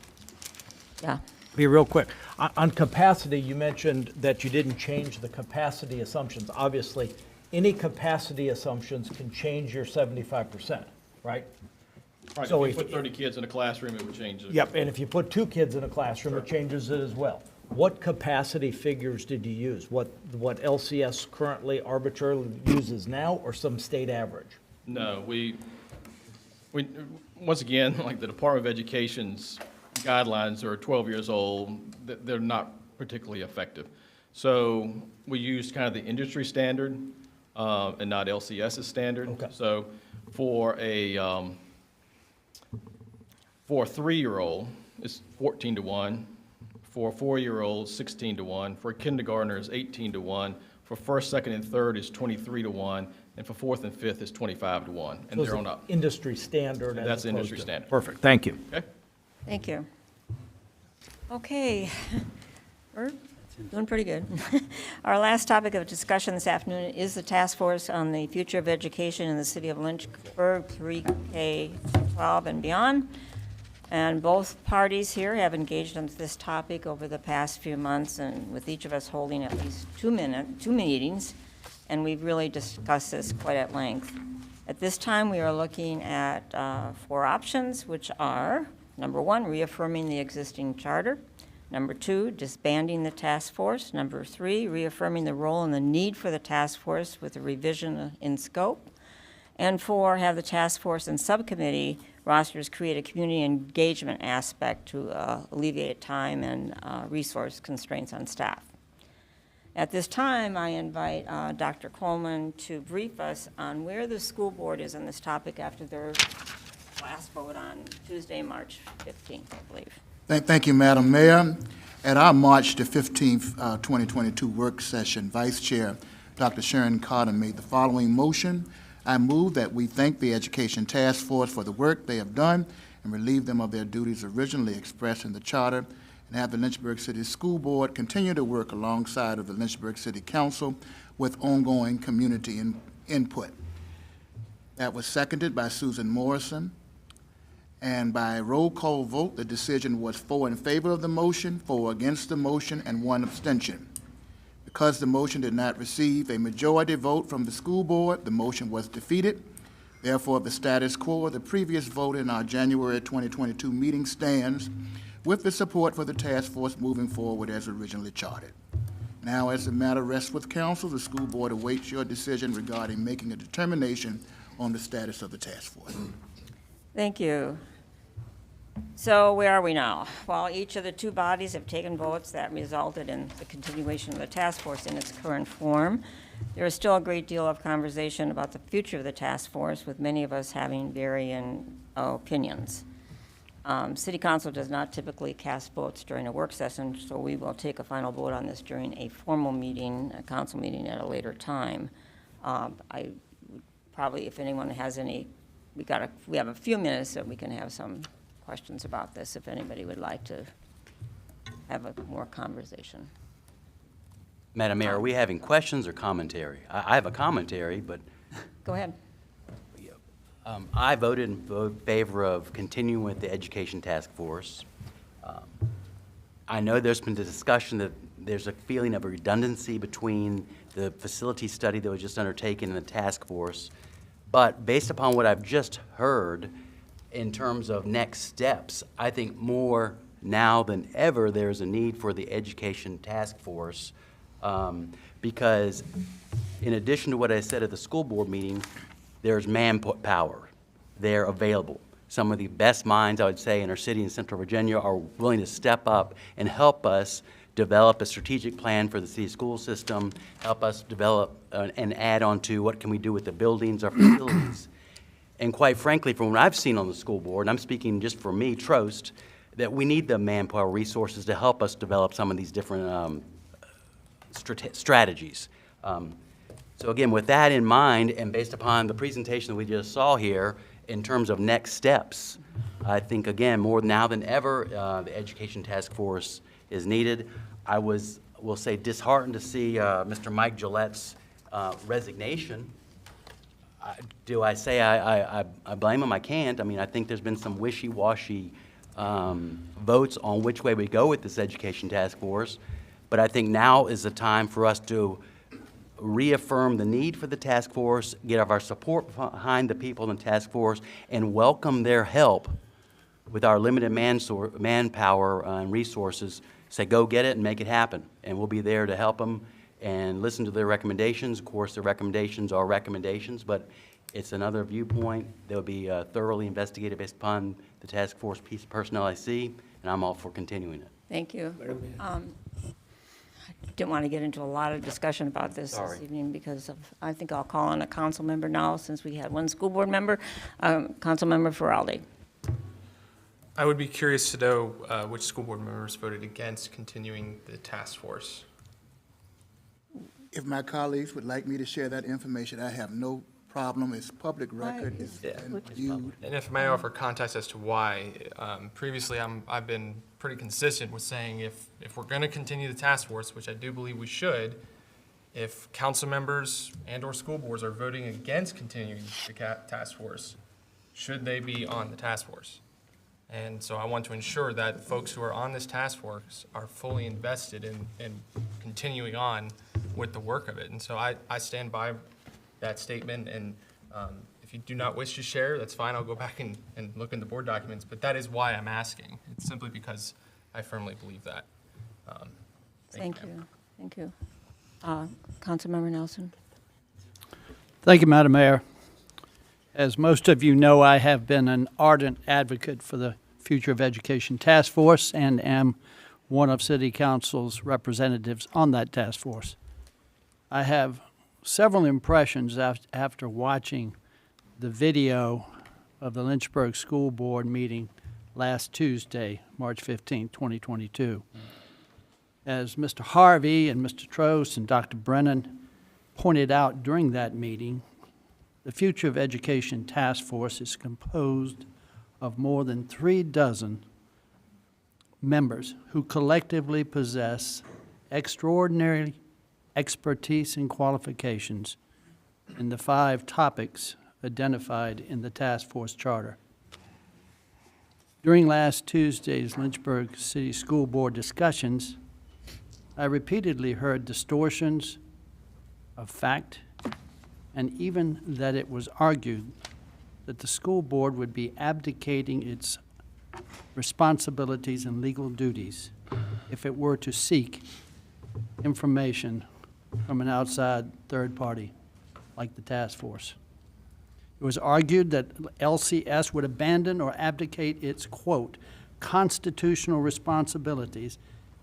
Yeah. Be real quick. On capacity, you mentioned that you didn't change the capacity assumptions. Obviously, any capacity assumptions can change your 75%, right? Right, So if you put 30 kids in a classroom, it would change it. Yep, and if you put 2 kids in a classroom, it changes it as well. What capacity figures did you use? What LCS currently arbitrarily uses now, or some state average? No, we once again, like the Department of Education's guidelines are 12 years old, they're not particularly effective. So we used kind of the industry standard and not LCS's standard. Okay. So for a 3-year-old, it's 14 to 1. For a 4-year-old, 16 to 1. For a kindergartner, it's 18 to 1. For first, second, and third, is 23 to 1. And for fourth and fifth, is 25 to 1. And So they're it's on up. Industry standard. as That's opposed industry to- standard. Perfect, thank you. Okay. Thank you. Okay. We're doing pretty good. Our last topic of discussion this afternoon is the task force on the future of education in the city of Lynchburg, pre-K-12 and beyond. And both parties here have engaged on this topic over the past few months, and with each of us holding at least 2 meetings, and we've really discussed this quite at length. At this time, we are looking at 4 options, which are, number 1, reaffirming the existing charter. Number 2, disbanding the task force. Number 3, reaffirming the role and the need for the task force with a revision in scope. And 4, have the task force and subcommittee rosters create a community engagement aspect to alleviate time and resource constraints on staff. At this time, I invite Dr. Coleman to brief us on where the school board is on this topic after their last vote on Tuesday, March 15th, I believe. Thank you, Madam Mayor. At our March the 15th, 2022 work session, Vice Chair Dr. Sharon Carter made the following motion. I move that we thank the Education Task Force for the work they have done and relieve them of their duties originally expressed in the charter, and have the Lynchburg City School Board continue to work alongside of the Lynchburg City Council with ongoing community input. That was seconded by Susan Morrison. And by roll call vote, the decision was 4 in favor of the motion, 4 against the motion, and 1 abstention. Because the motion did not receive a majority vote from the school board, the motion was defeated. Therefore, the status quo of the previous vote in our January 2022 meeting stands, with the support for the task force moving forward as originally charted. Now, as the matter rests with council, the school board awaits your decision regarding making a determination on the status of the task force. Thank you. So where are we now? Well, each of the 2 bodies have taken votes that resulted in the continuation of the task force in its current form. There is still a great deal of conversation about the future of the task force, with many of us having varying opinions. City Council does not typically cast votes during a work session, so we will take a final vote on this during a formal meeting, a council meeting at a later time. I would probably, if anyone has any, we have a few minutes so we can have some questions about this, if anybody would like to have a more conversation. Madam Mayor, are we having questions or commentary? I have a commentary, but Go ahead. I voted in favor of continuing with the Education Task Force. I know there's been discussion that there's a feeling of a redundancy between the facility study that was just undertaken and the task force. But based upon what I've just heard in terms of next steps, I think more now than ever there's a need for the Education Task Force because in addition to what I said at the school board meeting, there's manpower. They're available. Some of the best minds, I would say, in our city in Central Virginia are willing to step up and help us develop a strategic plan for the city school system, help us develop and add on to what can we do with the buildings, our facilities. And quite frankly, from what I've seen on the school board, and I'm speaking just for me, Trost, that we need the manpower resources to help us develop some of these different strategies. So again, with that in mind, and based upon the presentation that we just saw here, in terms of next steps, I think, again, more now than ever, the Education Task Force is needed. I will say, disheartened to see Mr. Mike Gillette's resignation. Do I say I blame him? I can't. I mean, I think there's been some wishy-washy votes on which way we go with this Education Task Force. But I think now is the time for us to reaffirm the need for the task force, get our support behind the people in the task force, and welcome their help with our limited manpower and resources. Say, go get it and make it happen. And we'll be there to help them and listen to their recommendations. Of course, the recommendations are recommendations, but it's another viewpoint that will be thoroughly investigated based upon the task force piece of personnel I see, and I'm all for continuing it. Thank you. Didn't want to get into a lot of discussion about this evening because I think I'll call on a council member now since we had one school board member, Council Member Feraldi. I would be curious to know which school board members voted against continuing the task force. If my colleagues would like me to share that information, I have no problem. It's public record. It's been viewed. And if I may offer context as to why, previously I've been pretty consistent with saying if we're going to continue the task force, which I do believe we should, if council members and or school boards are voting against continuing the task force, should they be on the task force? And so I want to ensure that folks who are on this task force are fully invested in continuing on with the work of it. And so I stand by that statement, and if you do not wish to share, that's fine. I'll go back and look in the board documents, but that is why I'm asking. It's simply because I firmly believe that. Thank you. Thank you. Councilmember Nelson. Thank you, Madam Mayor. As most of you know, I have been an ardent advocate for the Future of Education Task Force and am one of City Council's representatives on that task force. I have several impressions after watching the video of the Lynchburg School Board meeting last Tuesday, March 15, 2022. As Mr. Harvey and Mr. Trost and Dr. Brennan pointed out during that meeting, the Future of Education Task Force is composed of more than 36 members who collectively possess extraordinary expertise and qualifications in the 5 topics identified in the task force charter. During last Tuesday's Lynchburg City School Board discussions, I repeatedly heard distortions of fact, and even that it was argued that the school board would be abdicating its responsibilities and legal duties if it were to seek information from an outside third party like the task force. It was argued that LCS would abandon or abdicate its, quote, constitutional responsibilities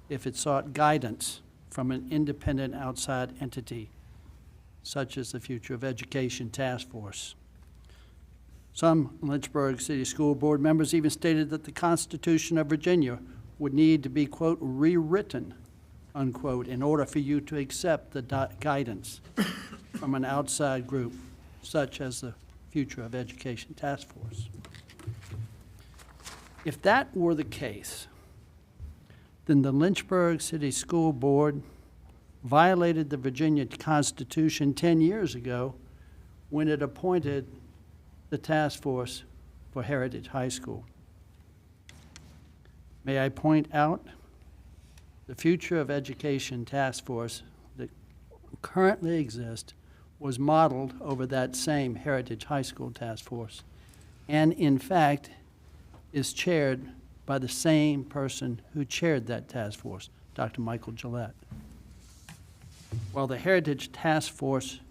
if it sought guidance from an independent outside entity, such as the Future of Education Task Force. Some Lynchburg City School Board members even stated that the Constitution of Virginia would need to be, quote, rewritten, unquote, in order for you to accept the guidance from an outside group, such as the Future of Education Task Force. If that were the case, then the Lynchburg City School Board violated the Virginia Constitution 10 years ago when it appointed the task force for Heritage High School. May I point out the Future of Education Task Force that currently exists was modeled over that same Heritage High School Task Force, and in fact is chaired by the same person who chaired that task force, Dr. Michael Gillette. While the Heritage Task Force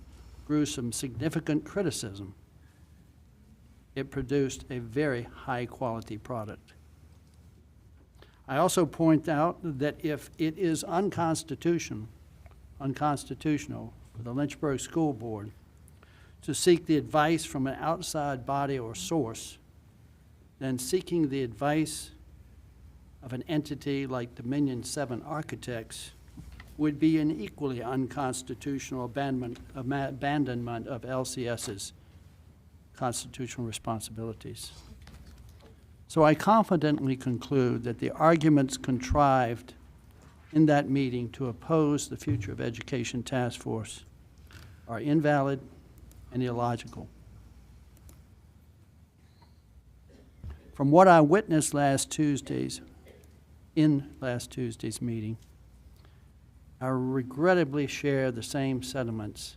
grew some significant criticism, it produced a very high-quality product. I also point out that if it is unconstitutional for the Lynchburg School Board to seek the advice from an outside body or source, then seeking the advice of an entity like Dominion 7 Architects would be an equally unconstitutional abandonment of LCS's constitutional responsibilities. So I confidently conclude that the arguments contrived in that meeting to oppose the Future of Education Task Force are invalid and illogical. From what I witnessed in last Tuesday's meeting, I regrettably share the same sentiments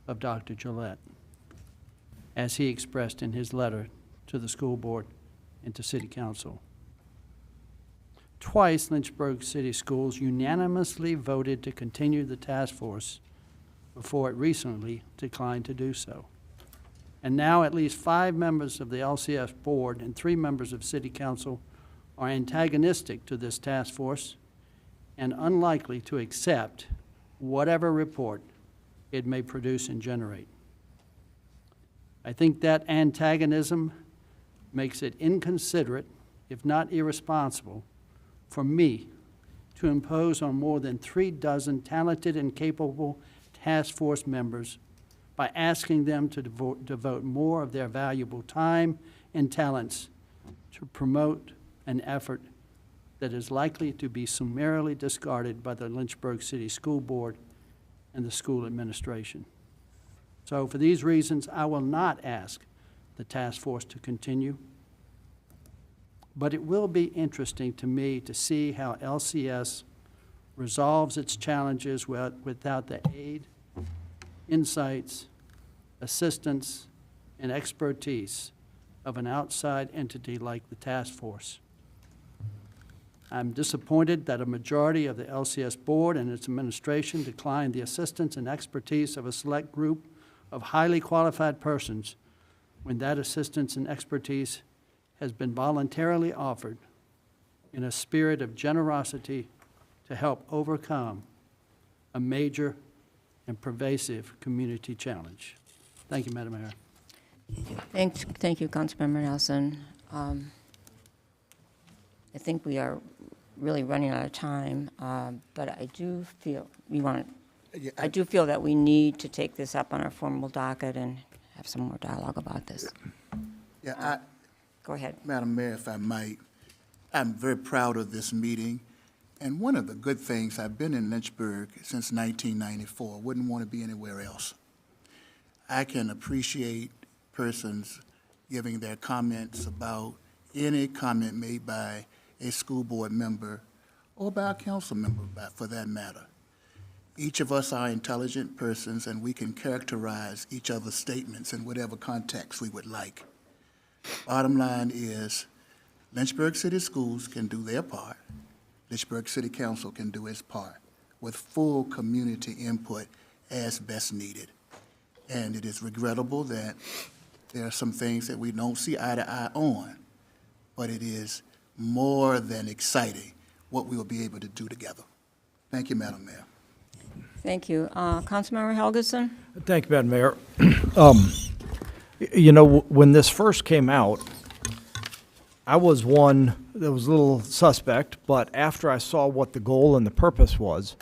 of Dr. Gillette as he expressed in his letter to the school board and to City Council. Twice, Lynchburg City Schools unanimously voted to continue the task force before it recently declined to do so. And now at least 5 members of the LCS board and 3 members of City Council are antagonistic to this task force and unlikely to accept whatever report it may produce and generate. I think that antagonism makes it inconsiderate, if not irresponsible, for me to impose on more than 36 talented and capable task force members by asking them to devote more of their valuable time and talents to promote an effort that is likely to be summarily discarded by the Lynchburg City School Board and the school administration. So for these reasons, I will not ask the task force to continue, but it will be interesting to me to see how LCS resolves its challenges without the aid, insights, assistance, and expertise of an outside entity like the task force. I'm disappointed that a majority of the LCS board and its administration declined the assistance and expertise of a select group of highly qualified persons when that assistance and expertise has been voluntarily offered in a spirit of generosity to help overcome a major and pervasive community challenge. Thank you, Madam Mayor. Thank you, Councilmember Nelson. I think we are really running out of time, but I do feel I do feel that we need to take this up on our formal docket and have some more dialogue about this. Yeah, Go ahead. Madam Mayor, if I might, I'm very proud of this meeting. And one of the good things, I've been in Lynchburg since 1994, wouldn't want to be anywhere else. I can appreciate persons giving their comments about any comment made by a school board member or by a council member, for that matter. Each of us are intelligent persons, and we can characterize each other's statements in whatever context we would like. Bottom line is, Lynchburg City Schools can do their part. Lynchburg City Council can do its part with full community input as best needed. And it is regrettable that there are some things that we don't see eye to eye on, but it is more than exciting what we will be able to do together. Thank you, Madam Mayor. Thank you. Councilmember Helgeson? Thank you, Madam Mayor. You know, when this first came out, I was one that was a little suspect, but after I saw what the goal and the purpose was,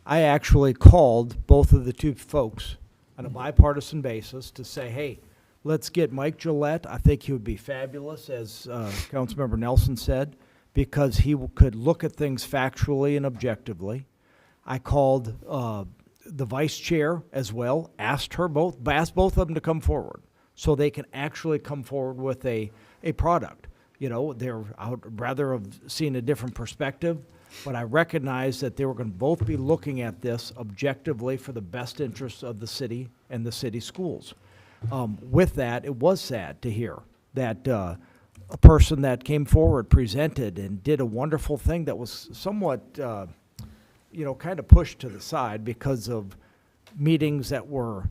I actually called both of the two folks on a bipartisan basis to say, hey, let's get Mike Gillette. I think he would be fabulous, as Councilmember Nelson said, because he could look at things factually and objectively. I called the vice chair as well, asked both of them to come forward. so they can actually come forward with a product. You know, I would rather have seen a different perspective, but I recognize that they were going to both be looking at this objectively for the best interests of the city and the city schools. With that, it was sad to hear that a person that came forward, presented, and did a wonderful thing that was somewhat, you know, kind of pushed to the side because of meetings that were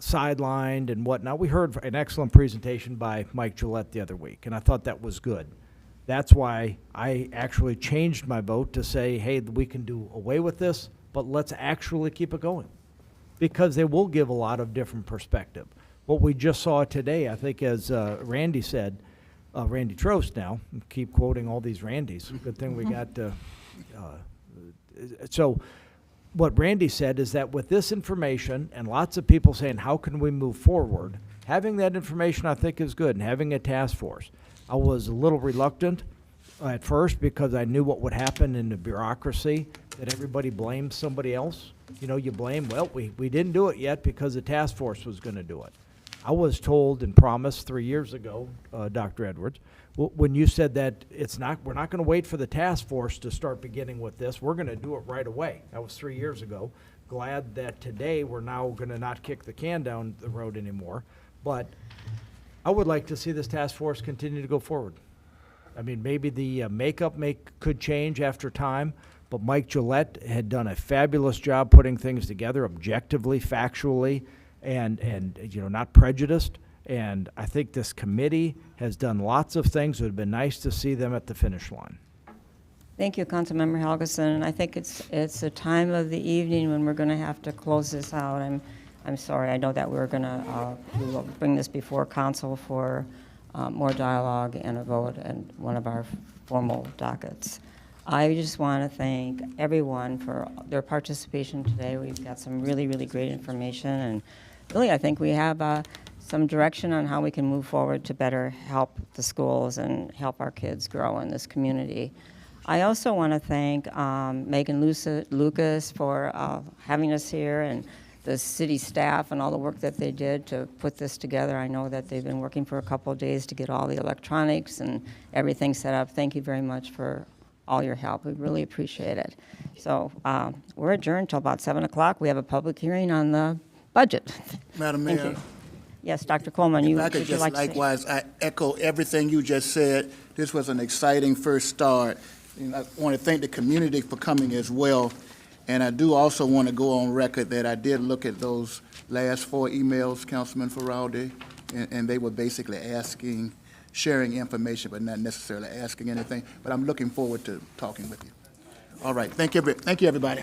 sidelined and whatnot. We heard an excellent presentation by Mike Gillette the other week, and I thought that was good. That's why I actually changed my vote to say, hey, we can do away with this, but let's actually keep it going, because they will give a lot of different perspective. What we just saw today, I think, as Randy said, Randy Trost now, keep quoting all these Randys. Good thing we got, so what Randy said is that with this information and lots of people saying, how can we move forward, having that information I think is good, and having a task force. I was a little reluctant at first because I knew what would happen in the bureaucracy, that everybody blames somebody else. You know, you blame, well, we didn't do it yet because the task force was going to do it. I was told and promised 3 years ago, Dr. Edwards, when you said that we're not going to wait for the task force to start beginning with this, we're going to do it right away. That was 3 years ago. Glad that today we're now going to not kick the can down the road anymore. But I would like to see this task force continue to go forward. I mean, maybe the makeup could change after time, but Mike Gillette had done a fabulous job putting things together objectively, factually, and you know, not prejudiced. And I think this committee has done lots of things. It would have been nice to see them at the finish line. Thank you, Councilmember Helgeson. And I think it's a time of the evening when we're going to have to close this out. I'm sorry. I know that we will bring this before council for more dialogue and a vote and one of our formal dockets. I just want to thank everyone for their participation today. We've got some really, really great information, and really I think we have some direction on how we can move forward to better help the schools and help our kids grow in this community. I also want to thank Megan Lucas for having us here, and the city staff and all the work that they did to put this together. I know that they've been working for a couple of days to get all the electronics and everything set up. Thank you very much for all your help. We really appreciate it. So we're adjourned till about 7 o'clock. We have a public hearing on the budget. Madam Thank Mayor. you. Yes, Dr. Coleman, If I could would you just like to say? likewise, I echo everything you just said. This was an exciting first start. And I want to thank the community for coming as well. And I do also want to go on record that I did look at those last 4 emails, Councilman Feraldi, and they were basically sharing information, but not necessarily asking anything. But I'm looking forward to talking with you. All right. Thank you, everybody.